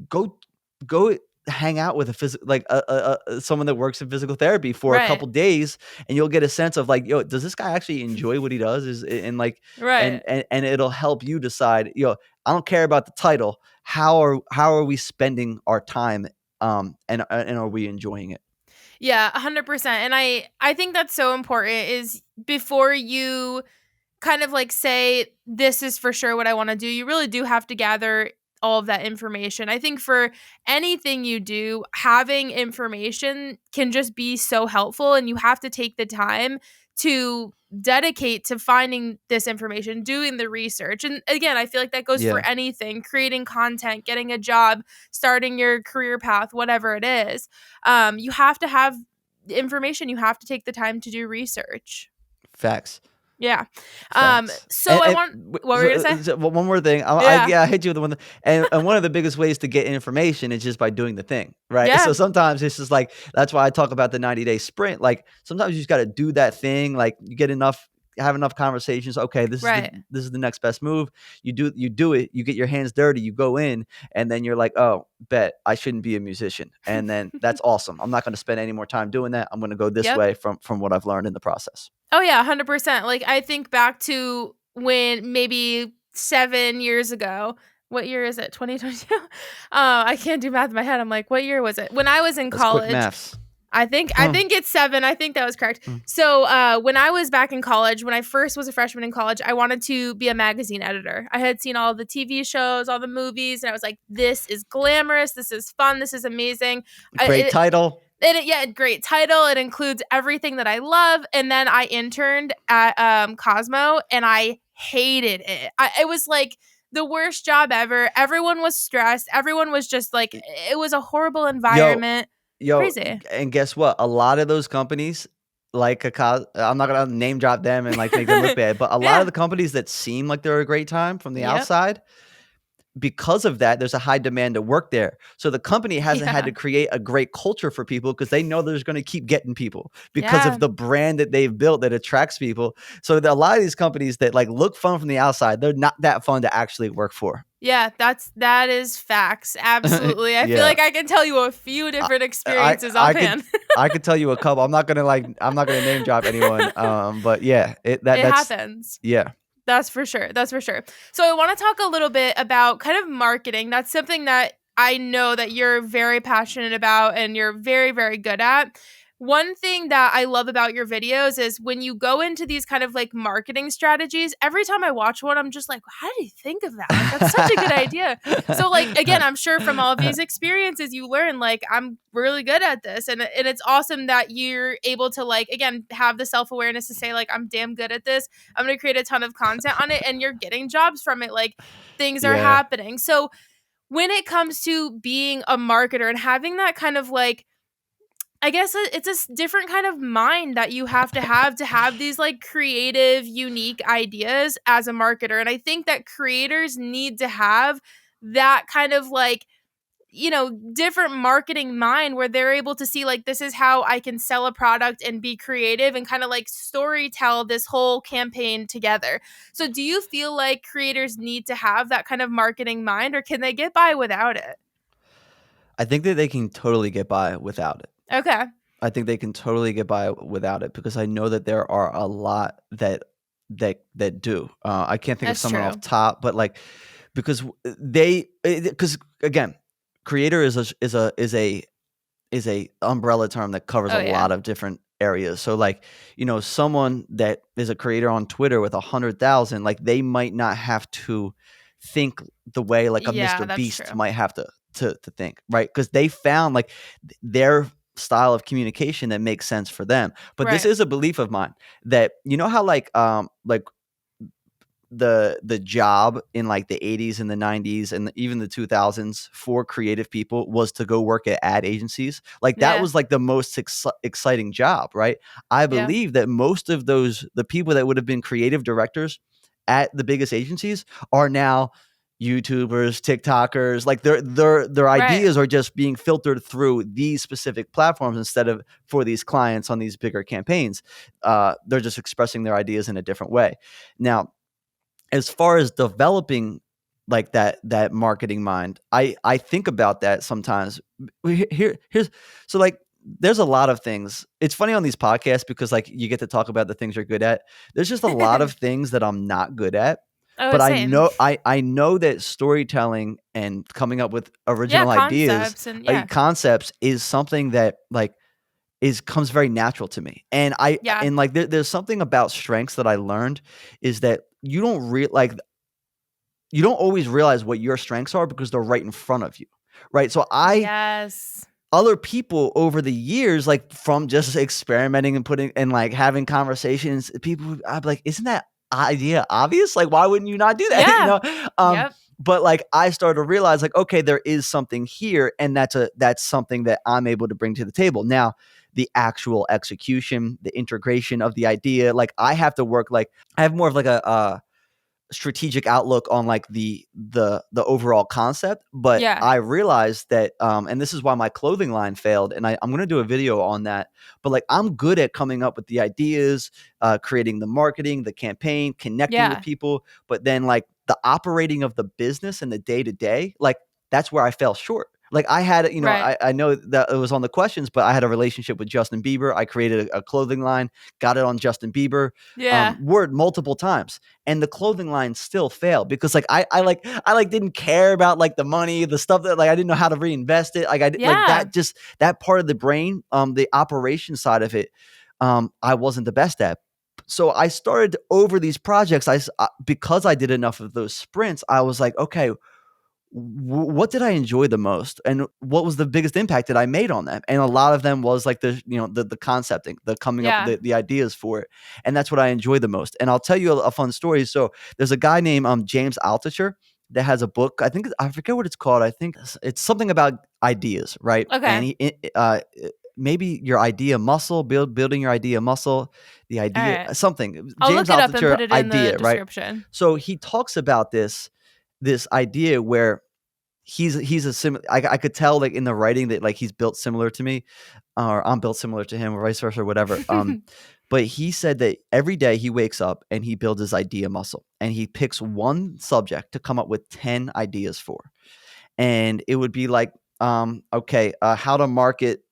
go go hang out with a physical like someone that works in physical therapy for a Right. couple days, and you'll get a sense of like, yo, does this guy actually enjoy what he does? Is and like Right. and it'll help you decide, I don't care about the title. How are we spending our time, and are we enjoying it? Yeah, 100%. And I think that's so important is before you kind of like say this is for sure what I want to do, you really do have to gather all of that information. I think for anything you do, having information can just be so helpful, and you have to take the time to dedicate to finding this information, doing the research. And again, I feel like that goes for Yeah, anything, creating content, getting a job, starting your career path, whatever it is. You have to have the information, you have to take the time to do research. facts. Yeah. Facts. So I want what were you gonna say? One more thing. Yeah. Yeah, I hit you with the one. And one of the biggest ways to get information is just by doing the thing, right? Yeah. So sometimes it's just like that's why I talk about the 90-day sprint. Like sometimes you just got to do that thing. Like you get enough, have enough conversations. Okay, Right. this is the next best move. You do it. You get your hands dirty. You go in, and then you're like, oh, bet I shouldn't be a musician. And then that's awesome. I'm not going to spend any more time doing that. I'm going to go this Yep. way from what I've learned in the process. Oh yeah, 100%. Like I think back to when maybe 7 years ago. What year is it? 2022? I can't do math in my head. I'm like, what year was it? When I was in That's quick college. maths. I think it's 7. I think that was correct. Mm. So, when I was back in college, when I first was a freshman in college, I wanted to be a magazine editor. I had seen all the TV shows, all the movies, and I was like, "This is glamorous. This is fun. This is amazing." Great title. Yeah, great title. It includes everything that I love. And then I interned at Cosmo, and I hated it. It was like the worst job ever. Everyone was stressed. Everyone was just like, it was a horrible Yo, environment. yo, Crazy. and guess what? A lot of those companies, like I'm not gonna name drop them and like make them look bad, but a lot of Yeah. the companies that seem like they're a great time from the Yep. outside, because of that, there's a high demand to work there. So the company hasn't had Yeah. to create a great culture for people because they know there's going to keep getting people because Yeah. of the brand that they've built that attracts people. So a lot of these companies that like look fun from the outside, they're not that fun to actually work for. Yeah, that is facts. Absolutely. I feel Yeah. like I can tell you a few I different I experiences I could offhand. I could tell you a couple. I'm not gonna name drop anyone. But yeah, It that's happens. yeah. That's for sure. That's for sure. So I want to talk a little bit about kind of marketing. That's something that I know that you're very passionate about and you're very, very good at. One thing that I love about your videos is when you go into these kind of like marketing strategies, every time I watch one, I'm just like, how did you think of that? Like, that's such a good idea. So, like, again, I'm sure from all of these experiences, you learn, like, I'm really good at this. And it's awesome that you're able to, like, again, have the self awareness to say, like, I'm damn good at this. I'm going to create a ton of content on it, and you're getting jobs from it. Like, things are Yeah. happening. So, when it comes to being a marketer and having that kind of like, I guess it's a different kind of mind that you have to have these like creative, unique ideas as a marketer. And I think that creators need to have that kind of like, different marketing mind where they're able to see like, this is how I can sell a product and be creative and kind of like story tell this whole campaign together. So do you feel like creators need to have that kind of marketing mind, or can they get by without it? I think that they can totally get by without it. Okay. I think they can totally get by without it because I know that there are a lot that do. I can't think of That's someone true. off top, but like because because again, creator is a umbrella term that covers Oh a yeah. lot of different areas. So like, someone that is a creator on Twitter with 100,000, like they might not have to think the way like a Yeah, Mr. that's Beast true. might have to think, right? Because they found like their style of communication that makes sense for them. But this Right. is a belief of mine that, you know how like the job in like the 80s and the 90s and even the 2000s for creative people was to go work at ad agencies. Like that Yeah. was like the most exciting job, right? I Yeah. believe that most of the people that would have been creative directors at the biggest agencies are now YouTubers, TikTokers. Like their Right. ideas are just being filtered through these specific platforms instead of for these clients on these bigger campaigns. They're just expressing their ideas in a different way. Now, as far as developing like that marketing mind, I think about that sometimes. Here's so like there's a lot of things. It's funny on these podcasts because like you get to talk about the things you're good at. There's just a lot of things that I'm not good at. Oh, But same. I know that storytelling and coming up with Yeah, original ideas, concepts and yeah. concepts is something that like is comes very natural to me. And Yeah. like there's something about strengths that I learned is that you don't always realize what your strengths are because they're right in front of you. Right. So Yes. other people over the years, like from just experimenting and putting and like having conversations, people I'd be like, isn't that idea obvious? Like, why wouldn't you not do that? Yeah. Um, Yep. but like I started to realize like, okay, there is something here, and that's something that I'm able to bring to the table. Now, the actual execution, the integration of the idea, like I have to work like I have more of like a strategic outlook on like the overall concept. But Yeah. I realized that and this is why my clothing line failed, and I'm going to do a video on that. But like I'm good at coming up with the ideas, creating the marketing, the campaign, connecting with Yeah. people, but then like the operating of the business and the day to day, like that's where I fell short. Like I had, Right. I know that it was on the questions, but I had a relationship with Justin Bieber. I created a clothing line, got it on Justin Bieber, Yeah. word multiple times, and the clothing line still failed because like I like didn't care about like the money, the stuff that like I didn't know how to reinvest it. Like like Yeah. that just that part of the brain, the operation side of it, I wasn't the best at. So I started over these projects. Because I did enough of those sprints, I was like, okay, what did I enjoy the most, and what was the biggest impact that I made on them? And a lot of them was like the concepting, the coming up Yeah. with the ideas for it, and that's what I enjoy the most. And I'll tell you a fun story. So there's a guy named James Altucher that has a book. I forget what it's called. I think it's something about ideas, right? And Okay. maybe your idea muscle, building your idea muscle, the All idea right. something. I'll James look it up and Altucher put it in the idea, right? description. So he talks about this idea where he's a similar. I could tell like in the writing that like he's built similar to me, or I'm built similar to him, or vice versa, or whatever. But he said that every day he wakes up and he builds his idea muscle, and he picks one subject to come up with 10 ideas for, and it would be like, okay, how to market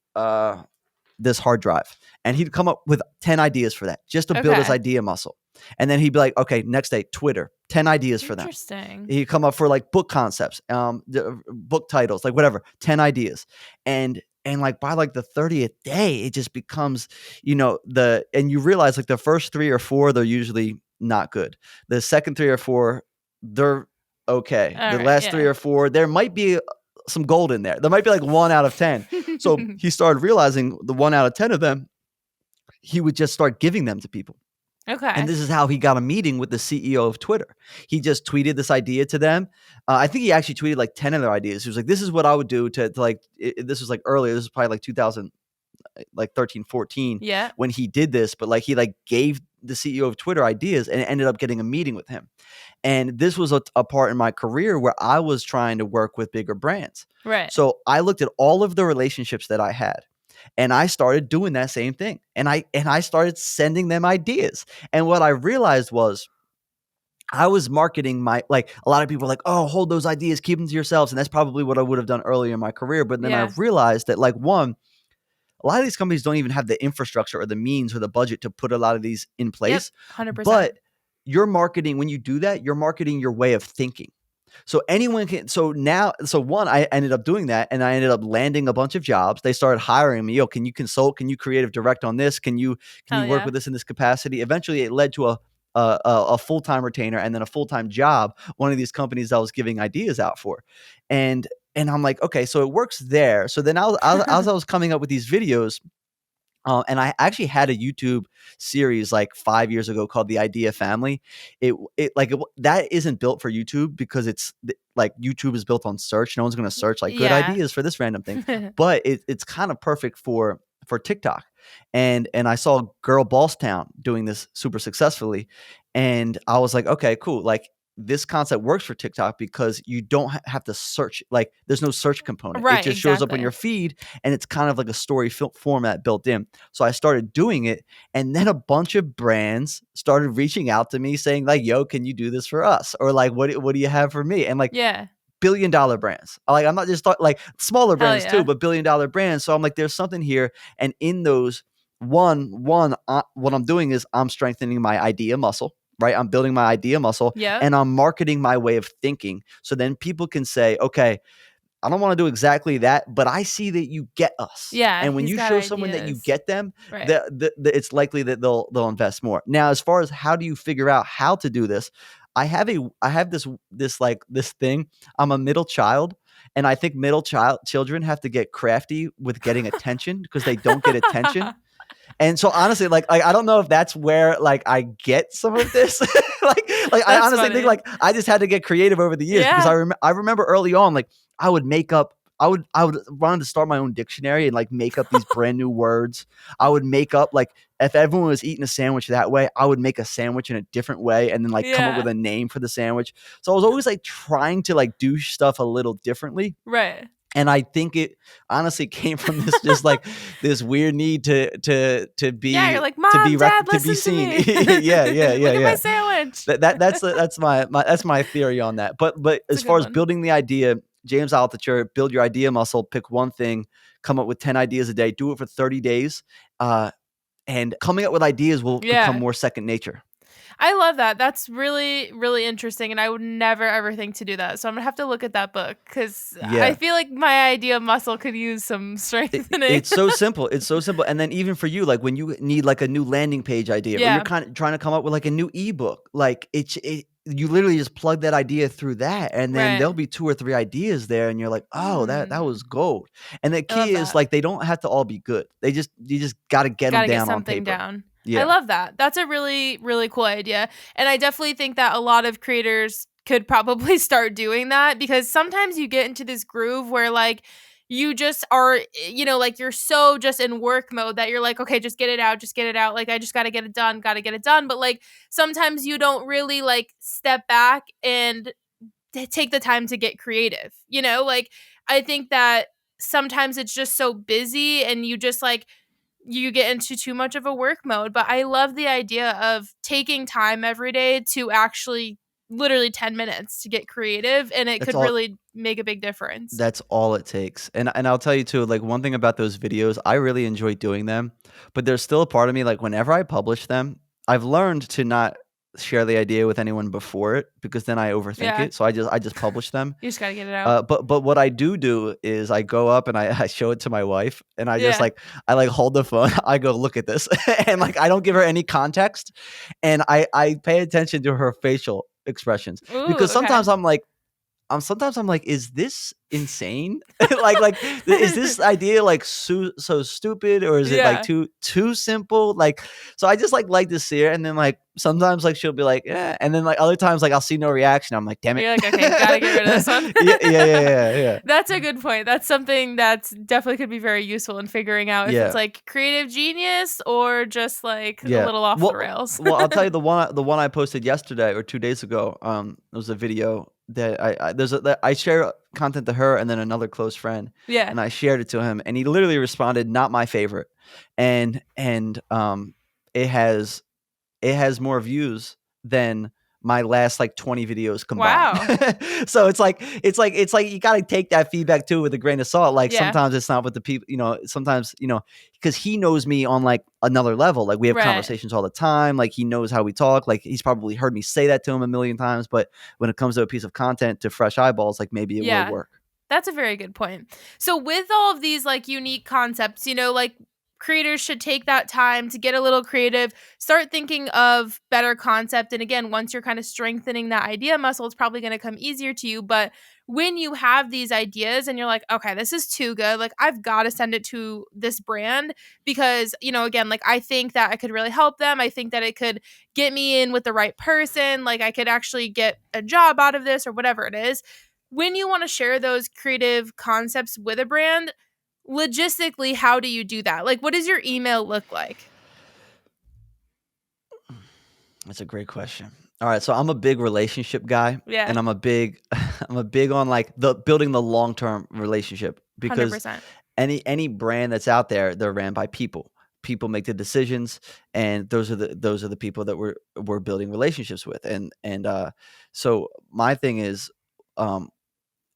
this hard drive, and he'd come up with 10 ideas for that just to build his Okay. idea muscle, and then he'd be like, okay, next day Twitter, 10 ideas for them. Interesting. He'd come up for like book concepts, book titles, like whatever, 10 ideas. And like by like the 30th day, it just becomes, and you realize like the first three or four, they're usually not good. The second three or four, they're okay. All The right. last three Yeah. or four, there might be some gold in there. There might be like 1 out of 10. So he started realizing the 1 out of 10 of them, he would just start giving them to people. And Okay. this is how he got a meeting with the CEO of Twitter. He just tweeted this idea to them. I think he actually tweeted like 10 of their ideas. He was like, this is what I would do to like, this was like earlier. This was probably like 2000, like 13, 14 Yeah. when he did this. But like he like gave the CEO of Twitter ideas and ended up getting a meeting with him. And this was a part in my career where I was trying to work with bigger brands. Right. So I looked at all of the relationships that I had, and I started doing that same thing. And I started sending them ideas. And what I realized was I was marketing my like a lot of people are like, oh, hold those ideas, keep them to yourselves. And that's probably what I would have done earlier in my career. But then I Yeah. realized that like one, a lot of these companies don't even have the infrastructure or the means or the budget to put a lot of these in Yep. place. 100%. But you're marketing, when you do that, you're marketing your way of thinking. So anyone can. So one, I ended up doing that, and I ended up landing a bunch of jobs. They started hiring me. Yo, can you consult? Can you creative direct on this? Can you Hell work yeah. with this in this capacity? Eventually, it led to a full time retainer and then a full time job. One of these companies I was giving ideas out for, and And I'm like, okay, so it works there. So then as I was coming up with these videos, and I actually had a YouTube series like 5 years ago called The Idea Family. That isn't built for YouTube because like YouTube is built on search. No one's going to search like good Yeah. ideas for this random thing, but it's kind of perfect for TikTok. And I saw Girl Boss Town doing this super successfully, and I was like, okay, cool. Like this concept works for TikTok because you don't have to search. Like there's no search component. It Right, just shows up on your exactly. feed, and it's kind of like a story format built in. So I started doing it, and then a bunch of brands started reaching out to me saying like, "Yo, can you do this for us?" Or like, "What do you have for me?" And like Yeah. billion-dollar brands. Like I'm not just like smaller Hell brands too, yeah. but billion-dollar brands. So I'm like, there's something here, and in those what I'm doing is I'm strengthening my idea muscle. Right. I'm building my idea muscle, Yep. and I'm marketing my way of thinking. So then people can say, okay, I don't want to do exactly that, but I see that you get us. Yeah, And when he's you got show someone that you ideas. get them, Right. it's likely that they'll invest more. Now, as far as how do you figure out how to do this, I have this thing. I'm a middle child, and I think children have to get crafty with getting attention because they don't get attention. And so honestly, like I don't know if that's where like I get some of this. like I That's honestly think funny. like I just had to get creative over the years because Yeah. I remember early on like I would make up I would wanted to start my own dictionary and like make up these brand new words. I would make up like if everyone was eating a sandwich that way, I would make a sandwich in a different way and then like come up with Yeah. a name for the sandwich. So I was always like trying to like do stuff a little differently. Right. And I think it honestly came from this just like this weird need Yeah, you're like, "Mom, Dad, to be listen to seen. me. Yeah, yeah, yeah, Look at my yeah. sandwich." That's that's my theory on that. But It's a as good far as one. building the idea, James Altucher, build your idea muscle, pick one thing, come up with 10 ideas a day, do it for 30 days. And coming up with ideas will become Yeah. more second nature. I love that. That's really, really interesting, and I would never ever think to do that. So I'm gonna have to look at that book because I Yeah. feel like my idea muscle could use some strengthening. It's so simple. It's so simple. And then even for you, like when you need like a new landing page idea, or you're Yeah. kind of trying to come up with like a new ebook, like you literally just plug that idea through that, and then there'll Right. be two or three ideas there, and you're like, oh, that Hmm. was gold. And the I love key is that. like they don't have to all be good. You just got to get them Gotta get down on something paper. down. I Yeah, love that. That's a really, really cool idea. And I definitely think that a lot of creators could probably start doing that because sometimes you get into this groove where like you just are, like you're so just in work mode that you're like, okay, just get it out, just get it out. Like I just gotta get it done, gotta get it done. But like sometimes you don't really like step back and take the time to get creative. Like I think that sometimes it's just so busy and you just like you get into too much of a work mode. But I love the idea of taking time every day to actually literally 10 minutes to get creative and it that's could all. really make a big difference. That's all it takes. And I'll tell you too, like one thing about those videos, I really enjoy doing them, but there's still a part of me like whenever I publish them, I've learned to not share the idea with anyone before it because then I overthink Yeah. it. So I just publish them. You just got to get it out. But what I do is I go up and I show it to my wife and I just Yeah. like I like hold the phone. I go look at this and like I don't give her any context, and I pay attention to her facial expressions Ooh, because okay. sometimes I'm like, is this insane? Is this idea like so stupid, or is it like Yeah. too simple? Like, so I just like to see her, and then like sometimes like she'll be like, yeah, and then like other times like I'll see no reaction. I'm like, damn it. You're like, okay, gotta get rid of this one. Yeah, That's a good point. That's something that's definitely could be very useful in figuring out if it's yeah, like creative genius or just like a yeah. little off the rails. Well, I'll tell you the one I posted yesterday or 2 days ago. It was a video that I share content to her and then another close friend, Yeah. and I shared it to him, and he literally responded, "Not my favorite," and it has more views than my last like 20 videos combined. Wow. So it's like you got to take that feedback too with a grain of salt. Like Yeah. sometimes it's not what the people, sometimes, because he knows me on like another level. Like we have Right. conversations all the time. Like he knows how we talk. Like he's probably heard me say that to him a million times. But when it comes to a piece of content to fresh eyeballs, like maybe it will Yeah. work. That's a very good point. So with all of these like unique concepts, like creators should take that time to get a little creative, start thinking of better concept. And again, once you're kind of strengthening that idea muscle, it's probably going to come easier to you. But when you have these ideas and you're like, okay, this is too good, like I've got to send it to this brand because, again, like I think that I could really help them. I think that it could get me in with the right person. Like I could actually get a job out of this or whatever it is. When you want to share those creative concepts with a brand, logistically, how do you do that? Like, what does your email look like? That's a great question. All right, so I'm a big relationship guy, Yeah, and I'm a big I'm a big on like the building the long-term relationship because 100%. any brand that's out there, they're ran by people. People make the decisions, and those are the people that we're building relationships with. And so my thing is, um,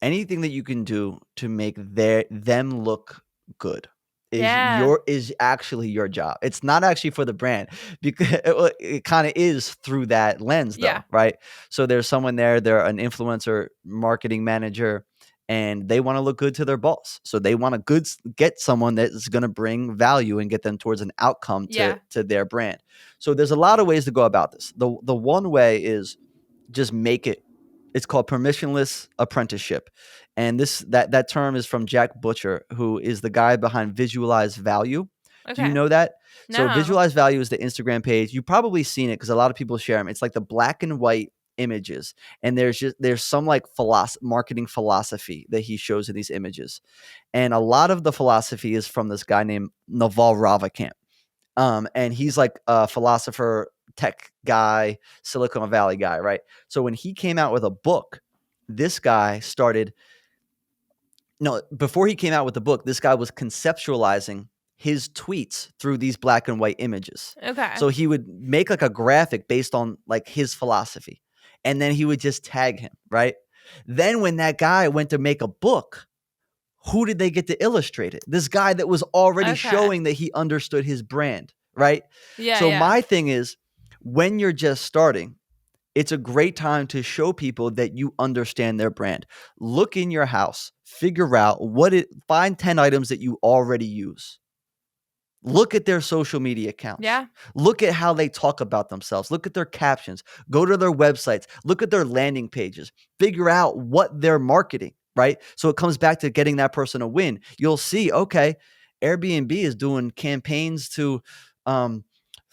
anything that you can do to make them look good Yeah, is actually your job. It's not actually for the brand because it kind of is through that lens yeah, though, right? So there's someone there, they're an influencer marketing manager, and they want to look good to their boss. So they want to get someone that's going to bring value and get them towards an outcome yeah, to their brand. So there's a lot of ways to go about this. The one way is just make it. It's called permissionless apprenticeship, and that term is from Jack Butcher, who is the guy behind Visualize Value. Do you okay. know that? So No. Visualize Value is the Instagram page. You've probably seen it because a lot of people share them. It's like the black and white images, and there's some like marketing philosophy that he shows in these images, and a lot of the philosophy is from this guy named Naval Ravikant. And he's like a philosopher, tech guy, Silicon Valley guy, right? So when he came out with a book, this guy started no, before he came out with the book, this guy was conceptualizing his tweets through these black and white images. Okay. So he would make like a graphic based on like his philosophy, and then he would just tag him, right? Then when that guy went to make a book, who did they get to illustrate it? This guy that was already Okay. showing that he understood his brand, right? Yeah, So yeah. my thing is, when you're just starting, it's a great time to show people that you understand their brand. Look in your house, figure out find 10 items that you already use. Look at their social media accounts. Yeah. Look at how they talk about themselves. Look at their captions. Go to their websites. Look at their landing pages. Figure out what they're marketing, right? So it comes back to getting that person a win. You'll see, okay, Airbnb is doing campaigns to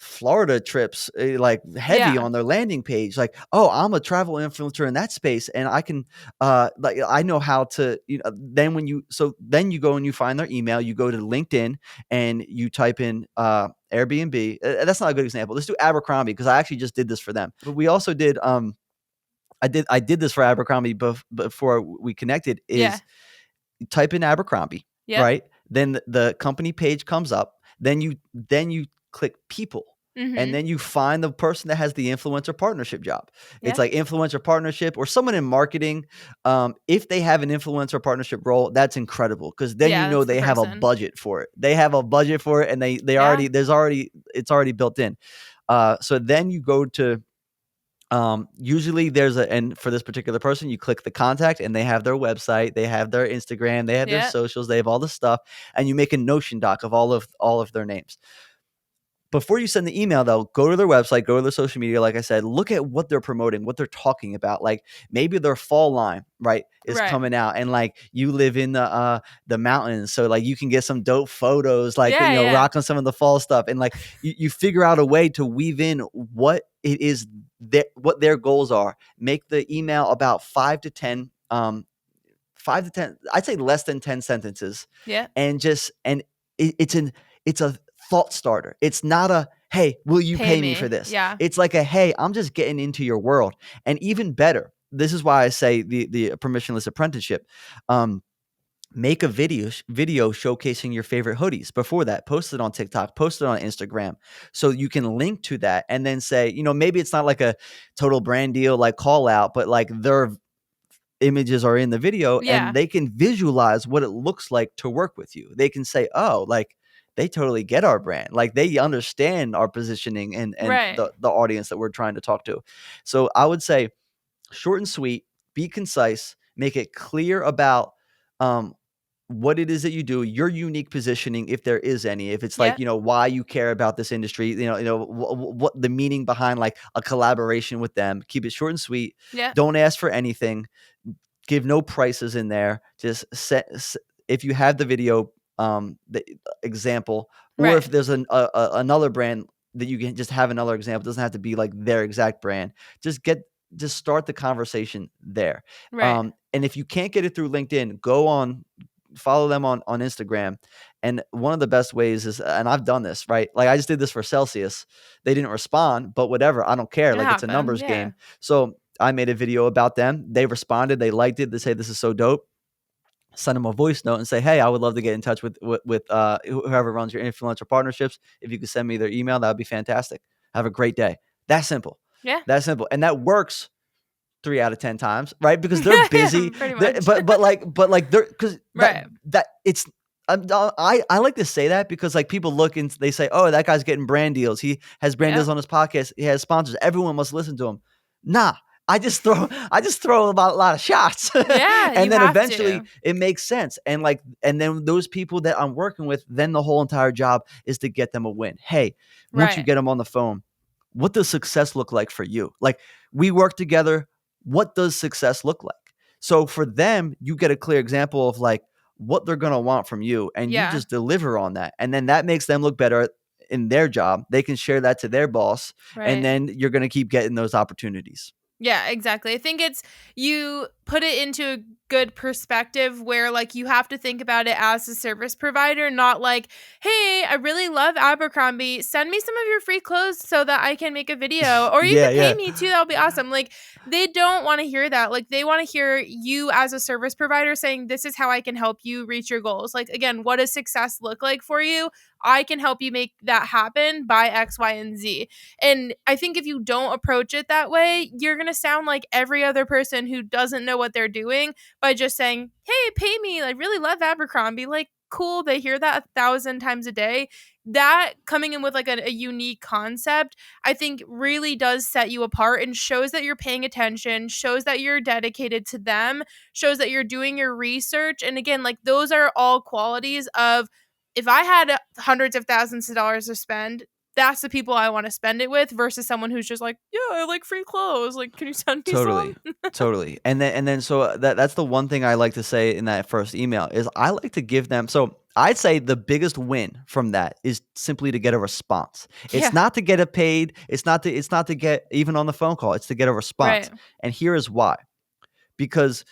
Florida trips, like heavy Yeah. on their landing page. Like, oh, I'm a travel influencer in that space, and I can, like, I know how to. Then you go and you find their email. You go to LinkedIn and you type in Airbnb. That's not a good example. Let's do Abercrombie because I actually just did this for them. But we also did. I did this for Abercrombie before we connected. Yeah. Is type in Abercrombie, Yep. right? Then the company page comes up. Then you click people. And Mhm. then you find the person that has the influencer partnership job. It's Yeah. like influencer partnership or someone in marketing. If they have an influencer partnership role, that's incredible because then you Yeah, know that's the they have a person. budget for it. They have a budget for it, and they Yeah. already it's already built in. So then you go to usually and for this particular person, you click the contact and they have their website, they have their Instagram, they have their Yeah. socials, they have all the stuff, and you make a Notion doc of all of their names. Before you send the email, though, go to their website, go to their social media. Like I said, look at what they're promoting, what they're talking about. Like maybe their fall line, right, is Right. coming out, and like you live in the mountains, so like you can get some dope photos, like Yeah, yeah. rocking some of the fall stuff, and like you figure out a way to weave in what it is what their goals are. Make the email about 5 to 10, I'd say less than 10 sentences, Yeah. and it's a thought starter. It's not a, hey, will you Pay pay me for me. this? Yeah. It's like a, hey, I'm just getting into your world. And even better, this is why I say the permissionless apprenticeship. Make a video showcasing your favorite hoodies. Before that, post it on TikTok, post it on Instagram, so you can link to that and then say, maybe it's not like a total brand deal like call out, but like their images are in the video and Yeah. they can visualize what it looks like to work with you. They can say, oh, like they totally get our brand. Like they understand our positioning and Right. the audience that we're trying to talk to. So I would say short and sweet, be concise, make it clear about um what it is that you do, your unique positioning, if there is any, if it's like, Yeah. why you care about this industry, what the meaning behind like a collaboration with them. Keep it short and sweet. Yeah. Don't ask for anything. give no prices in there. Just if you have the video the example, or if Right. there's another brand that you can just have another example. It doesn't have to be like their exact brand. Just start the conversation there. Right. And if you can't get it through LinkedIn, follow them on Instagram. And one of the best ways is, and I've done this, right? Like I just did this for Celsius. They didn't respond, but whatever. I don't care. It Like it's a happens. numbers Yeah. game. So I made a video about them. They responded. They liked it. They say, this is so dope. Send them a voice note and say, hey, I would love to get in touch with whoever runs your influencer partnerships. If you could send me their email, that would be fantastic. Have a great day. That's simple. Yeah. That's simple. And that works 3 out of 10 times, right? Because they're Yeah, busy. pretty much. But they're because Right. that it's I like to say that because like people look and they say, oh, that guy's getting brand deals. He has brand Yeah. deals on his podcast. He has sponsors. Everyone must listen to him. Nah, I just throw about a lot of shots, Yeah, and you then have eventually to. it makes sense. And then those people that I'm working with, then the whole entire job is to get them a win. Hey, once you Right. get them on the phone, what does success look like for you? Like we work together. What does success look like? So for them, you get a clear example of like what they're going to want from you, and you Yeah. just deliver on that. And then that makes them look better in their job. They can share that to their boss, and Right. then you're going to keep getting those opportunities. Yeah, exactly. I think it's you put it into a good perspective where like you have to think about it as a service provider, not like, hey, I really love Abercrombie. Send me some of your free clothes so that I can make a video. Or you Yeah, could pay yeah, me too. That'll be awesome. Like they don't want to hear that. Like they want to hear you as a service provider saying, this is how I can help you reach your goals. Like again, what does success look like for you? I can help you make that happen by X, Y, and Z. And I think if you don't approach it that way, you're going to sound like every other person who doesn't know what they're doing by just saying, hey, pay me. I really love Abercrombie. Like, cool. They hear that 1,000 times a day. That coming in with like a unique concept, I think really does set you apart and shows that you're paying attention, shows that you're dedicated to them, shows that you're doing your research. And again, like those are all qualities of if I had hundreds of thousands of dollars to spend, that's the people I want to spend it with versus someone who's just like, yeah, I like free clothes. Like, can you send me some? totally, totally. And then so that's the one thing I like to say in that first email is I like to give them. So I'd say the biggest win from that is simply to get a response. It's Yeah, not to get it paid. It's not to get even on the phone call. It's to get a right. response. And here is why. Because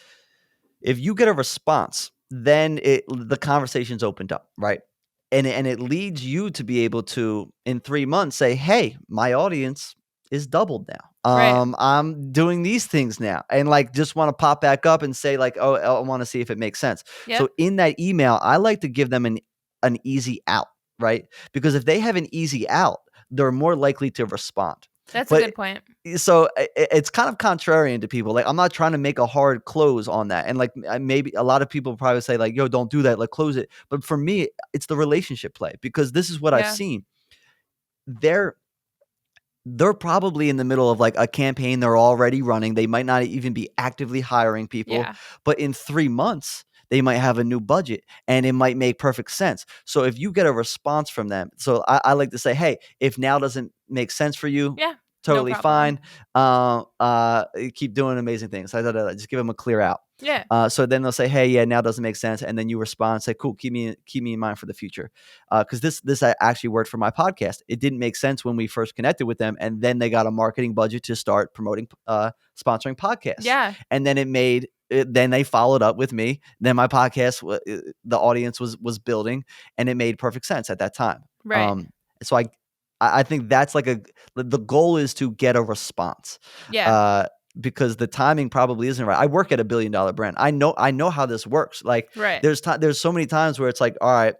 if you get a response, then the conversation's opened up, right? And it leads you to be able to in 3 months say, "Hey, my audience is doubled now. Right. I'm doing these things now." And like just want to pop back up and say like, "Oh, I want to see if it makes sense." Yep. So in that email, I like to give them an easy out, right? Because if they have an easy out, they're more likely to respond. That's a But good point. so it's kind of contrarian to people. Like I'm not trying to make a hard close on that. And like maybe a lot of people probably say like, "Yo, don't do that. Like close it." But for me, it's the relationship play because this is what I've Yeah. seen. They're they're probably in the middle of like a campaign they're already running. They might not even be actively hiring people, Yeah. but in 3 months they might have a new budget and it might make perfect sense. So if you get a response from them, so I like to say, hey, if now doesn't make sense for you, Yeah. No totally problem. fine. Keep doing amazing things. Just give them a clear out. Yeah. So then they'll say, "Hey, yeah, now doesn't make sense," and then you respond, say, "Cool, keep me in mind for the future," because this actually worked for my podcast. It didn't make sense when we first connected with them, and then they got a marketing budget to start promoting, sponsoring podcasts, Yeah. and then then they followed up with me. Then my podcast, the audience was building, and it made perfect sense at that time. Right. Um, so I think that's like the goal is to get a response. Yeah. Uh, because the timing probably isn't right. I work at $1 billion brand. I know how this works. Like Right. there's so many times where it's like, all right,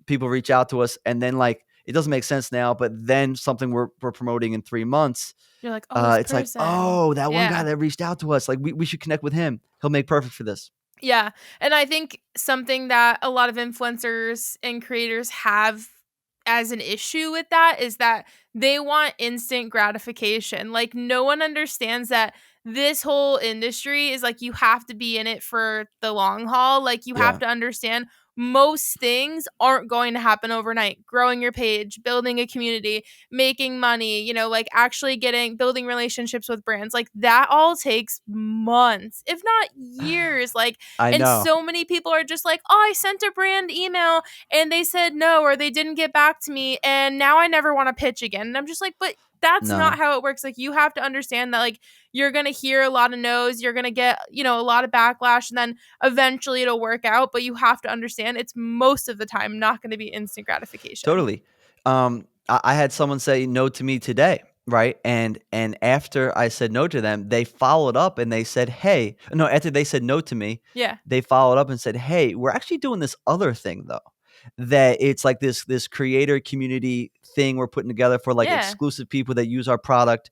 people reach out to us and then like it doesn't make sense now, but then something we're promoting in 3 months, You're like, oh, this it's like, person. oh, that one guy Yeah. that reached out to us, like we should connect with him. He'll make perfect for this. Yeah. And I think something that a lot of influencers and creators have as an issue with that is that they want instant gratification. Like, no one understands that this whole industry is like you have to be in it for the long haul. Like, you have Yeah. to understand most things aren't going to happen overnight. Growing your page, building a community, making money, like actually building relationships with brands, like that all takes months, if not years. Like, I and know. so many people are just like, oh, I sent a brand email and they said no, or they didn't get back to me, and now I never want to pitch again. And I'm just like, but that's not No. how it works. Like, you have to understand that, like, you're going to hear a lot of no's, you're going to get, a lot of backlash, and then eventually it'll work out. But you have to understand it's most of the time not going to be instant gratification. Totally. I had someone say no to me today, right? And after I said no to them, they followed up and they said, "Hey," no, after they said no to me, Yeah. they followed up and said, "Hey, we're actually doing this other thing though. That it's like this creator community thing we're putting together for like Yeah. exclusive people that use our product.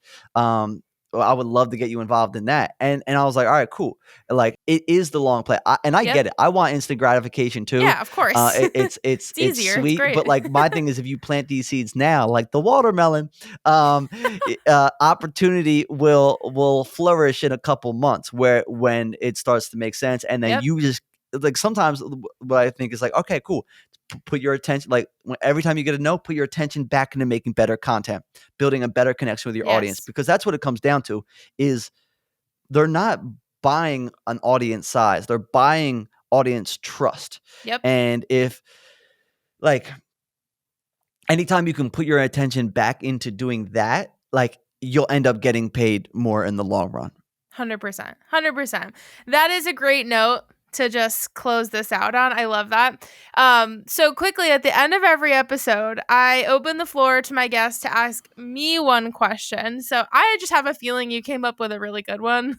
Well, I would love to get you involved in that." And I was like, "All right, cool." Like, it is the long play, and I Yep. get it. I want instant gratification too. Yeah, of course. It's It's easier. It's sweet, but great. like my thing is, if you plant these seeds now, like the watermelon, opportunity will flourish in a couple months, where when it starts to make sense, and then Yep. you just like sometimes what I think is like, okay, cool. Put your attention, like every time you get a no, put your attention back into making better content, building a better connection with your audience, Yes. because that's what it comes down to. Is they're not buying an audience size, they're buying audience trust. Yep. And if like anytime you can put your attention back into doing that, like you'll end up getting paid more in the long run. 100%. 100%. That is a great note to just close this out on. I love that. So quickly, at the end of every episode, I open the floor to my guests to ask me one question. So I just have a feeling you came up with a really good one.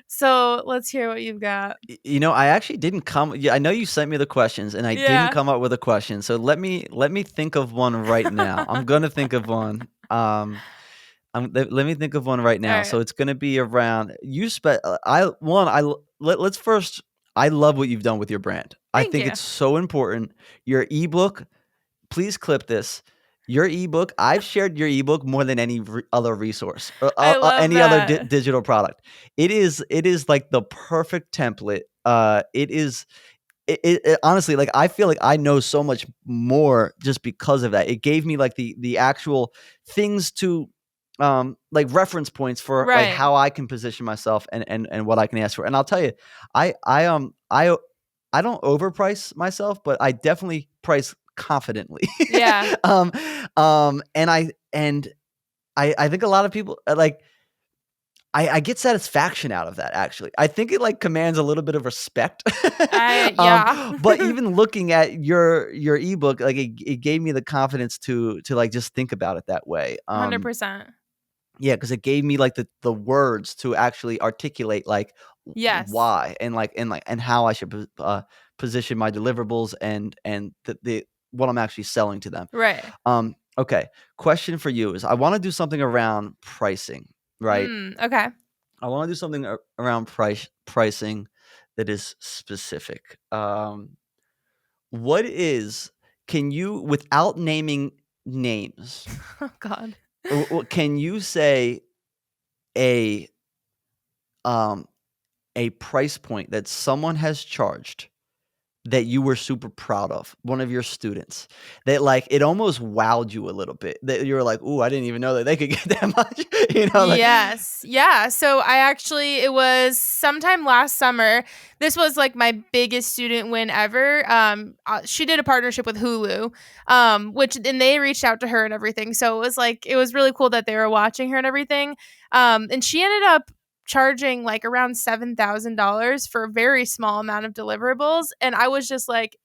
So let's hear what you've got. I actually didn't come. Yeah, I know you sent me the questions, and I didn't Yeah. come up with a question. So let me think of one right now. I'm gonna think of one. Let me think of one right All now. right. So it's gonna be around you. Let's first. I love what you've done with your brand. I Thank think you. it's so important. Your ebook, please clip this. Your ebook, I've shared your ebook more than any other resource or I love any other that. digital product. It is like the perfect template. It honestly, like, I feel like I know so much more just because of that. It gave me like the actual things to like reference points for like Right. how I can position myself and what I can ask for. And I'll tell you, I don't overprice myself, but I definitely price confidently. Yeah. And I think a lot of people like I get satisfaction out of that, actually. I think it, like, commands a little bit of respect. Yeah. But even looking at your ebook, like, it gave me the confidence to, like, just think about it that way. 100%. Yeah, because it gave me, like, the words to actually articulate, like, Yes. why and how I should position my deliverables and the what I'm actually selling to them. Right. Okay, question for you is I wanna do something around pricing, right? Okay. I wanna do something around pricing that is specific. What is can you, without naming names, Oh God. can you say a, um, a price point that someone has charged that you were super proud of, one of your students, that, like, it almost wowed you a little bit, that you were like, "Ooh, I didn't even know that they could get that much," like Yes. Yeah. So it was sometime last summer. This was like my biggest student win ever. She did a partnership with Hulu, and they reached out to her and everything. So it was really cool that they were watching her and everything. And she ended up charging like around $7,000 for a very small amount of deliverables. And I was just like,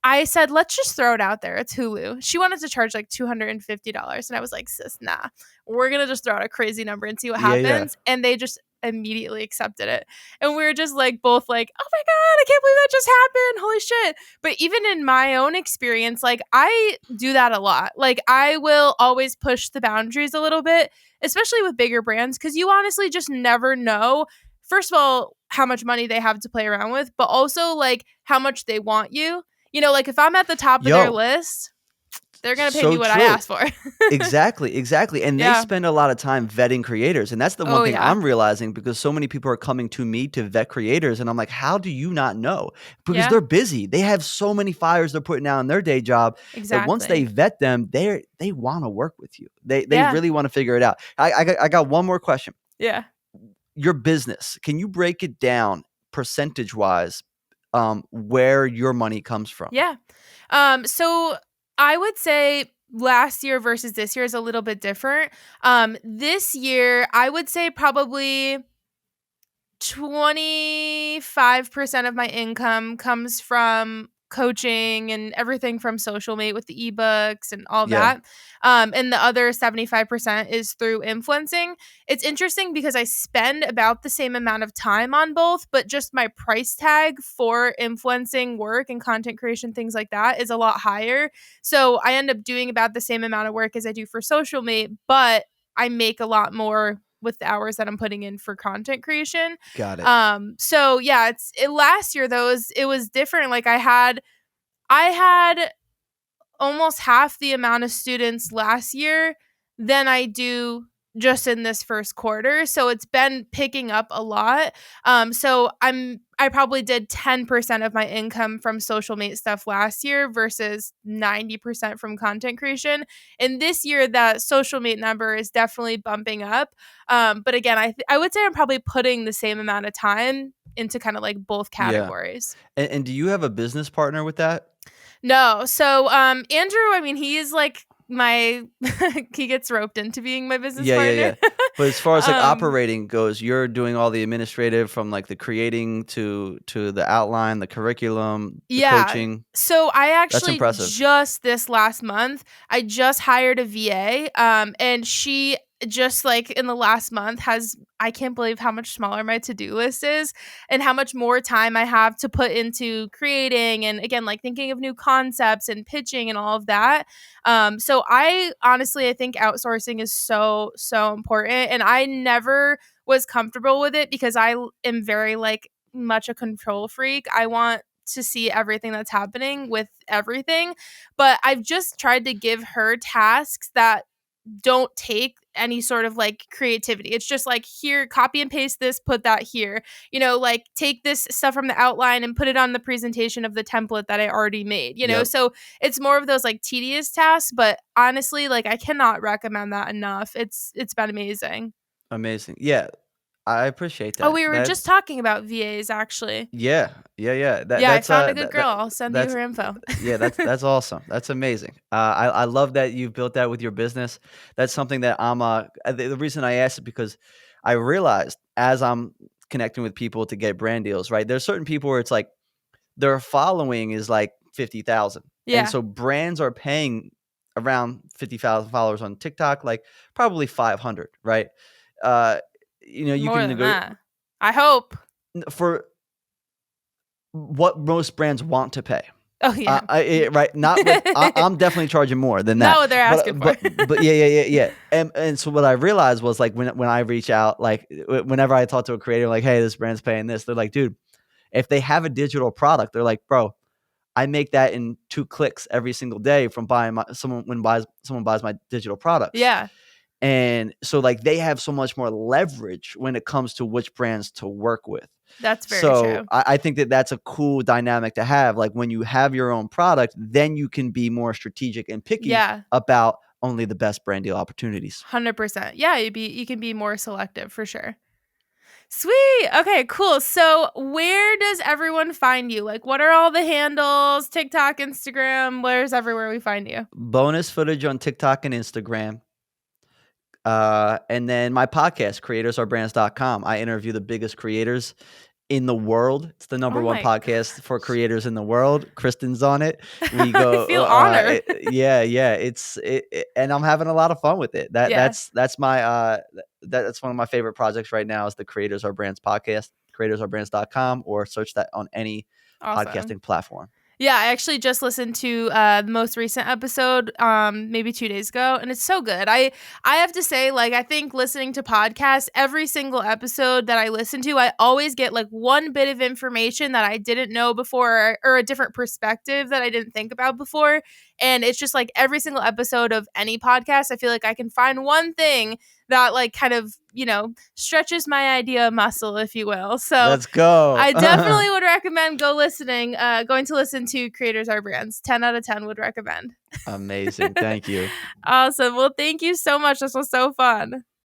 I said, let's just throw it out there. It's Hulu. She wanted to charge like $250. And I was like, sis, nah, we're going to just throw out a crazy number and see what Yeah, yeah. happens. And they just immediately accepted it. And we were just like, both like, oh my God, I can't believe that just happened. Holy shit. But even in my own experience, like I do that a lot. Like I will always push the boundaries a little bit, especially with bigger brands, because you honestly just never know. First of all, how much money they have to play around with, but also like how much they want you. Like if I'm at the top of their Yo, list. They're going to pay me So what I true. asked for. Exactly. And they Yeah. spend a lot of time vetting creators. And that's the one Oh, thing yeah. I'm realizing, because so many people are coming to me to vet creators. And I'm like, how do you not know? Because Yeah, they're busy. They have so many fires they're putting out in their day job that once they exactly. vet them, they want to work with you. They Yeah. really want to figure it out. I got one more question. Yeah. Your business, can you break it down percentage wise, where your money comes from? Yeah. So I would say last year versus this year is a little bit different. This year, I would say probably 25% of my income comes from coaching and everything from Social Mate with the ebooks and all Yeah. that. And the other 75% is through influencing. It's interesting because I spend about the same amount of time on both, but just my price tag for influencing work and content creation, things like that, is a lot higher. So I end up doing about the same amount of work as I do for Social Mate, but I make a lot more with the hours that I'm putting in for content creation. Got it. So yeah, last year though it was different. Like I had almost half the amount of students last year than I do just in this first quarter. So it's been picking up a lot. So I probably did 10% of my income from Social Mate stuff last year versus 90% from content creation. And this year that Social Mate number is definitely bumping up. But again, I would say I'm probably putting the same amount of time into kind of like both Yeah. categories. And do you have a business partner with that? No. So Andrew, I mean, he is like my he gets roped into being my business Yeah. partner. But as far as, like, um operating goes, you're doing all the administrative, from, like, the creating to the outline, the curriculum, the yeah. coaching. So I That's actually impressive. just this last month, I just hired a VA and she just like in the last month has I can't believe how much smaller my to-do list is and how much more time I have to put into creating and again like thinking of new concepts and pitching and all of that. So I think outsourcing is so important and I never was comfortable with it because am very like much a control freak. I want to see everything that's happening with everything, but I've just tried to give her tasks that don't take any sort of like creativity. It's just like, here, copy and paste this, put that here. Like take this stuff from the outline and put it on the presentation of the template that I already made. Yep. So it's more of those like tedious tasks, but honestly, like I cannot recommend that enough. It's been amazing. Amazing. Yeah, I appreciate Oh, that. we were just That's talking about VAs actually. yeah. Yeah, I found a good girl. I'll send you That's her info. yeah, that's awesome. That's amazing. I love that you've built that with your business. That's something that the reason I asked is because I realized as I'm connecting with people to get brand deals, right? There's certain people where it's like their following is like 50,000. And Yeah, so brands are paying around 50,000 followers on TikTok, like probably 500, right? Uh, you more can than that. I hope. for what most brands want to pay. Oh yeah. Right, not what I'm definitely charging more than Not that. what they're asking for. But yeah. And so what I realized was, like, when I reach out, like, whenever I talk to a creator, like, "Hey, this brand's paying this," they're like, "Dude," if they have a digital product, they're like, "Bro, I make that in 2 clicks every single day from buying someone buys my digital products." Yeah, And so, like, they have so much more leverage when it comes to which brands to work with. that's very So true. I think that that's a cool dynamic to have. Like, when you have your own product, then you can be more strategic and picky Yeah, about only the best brand deal opportunities. 100%. Yeah, you can be more selective for sure. Sweet. Okay, cool. So, where does everyone find you? Like, what are all the handles? TikTok, Instagram, where's everywhere we find you? Bonus footage on TikTok and Instagram. And then my podcast, creatorsourbrands.com. I interview the biggest creators in the world. It's the number Oh one my podcast for gosh. creators in the world. Kristen's on it. We I go, feel honored. yeah. And I'm having a lot of fun with it. Yeah, That's my that's one of my favorite projects right now is the Creators Are Brands podcast, creatorsourbrands.com, or search that on any awesome. podcasting platform. Yeah, I actually just listened to the most recent episode, maybe 2 days ago, and it's so good. I have to say, like, I think listening to podcasts, every single episode that I listen to, I always get like one bit of information that I didn't know before, or a different perspective that I didn't think about before. And it's just like every single episode of any podcast, I feel like I can find one thing that like kind of, stretches my idea muscle, if you will. So Let's go. I definitely would recommend going to listen to Creators Are Brands. 10 out of 10 would recommend. Amazing. Thank you. Awesome. Well, thank you so much. This was so fun.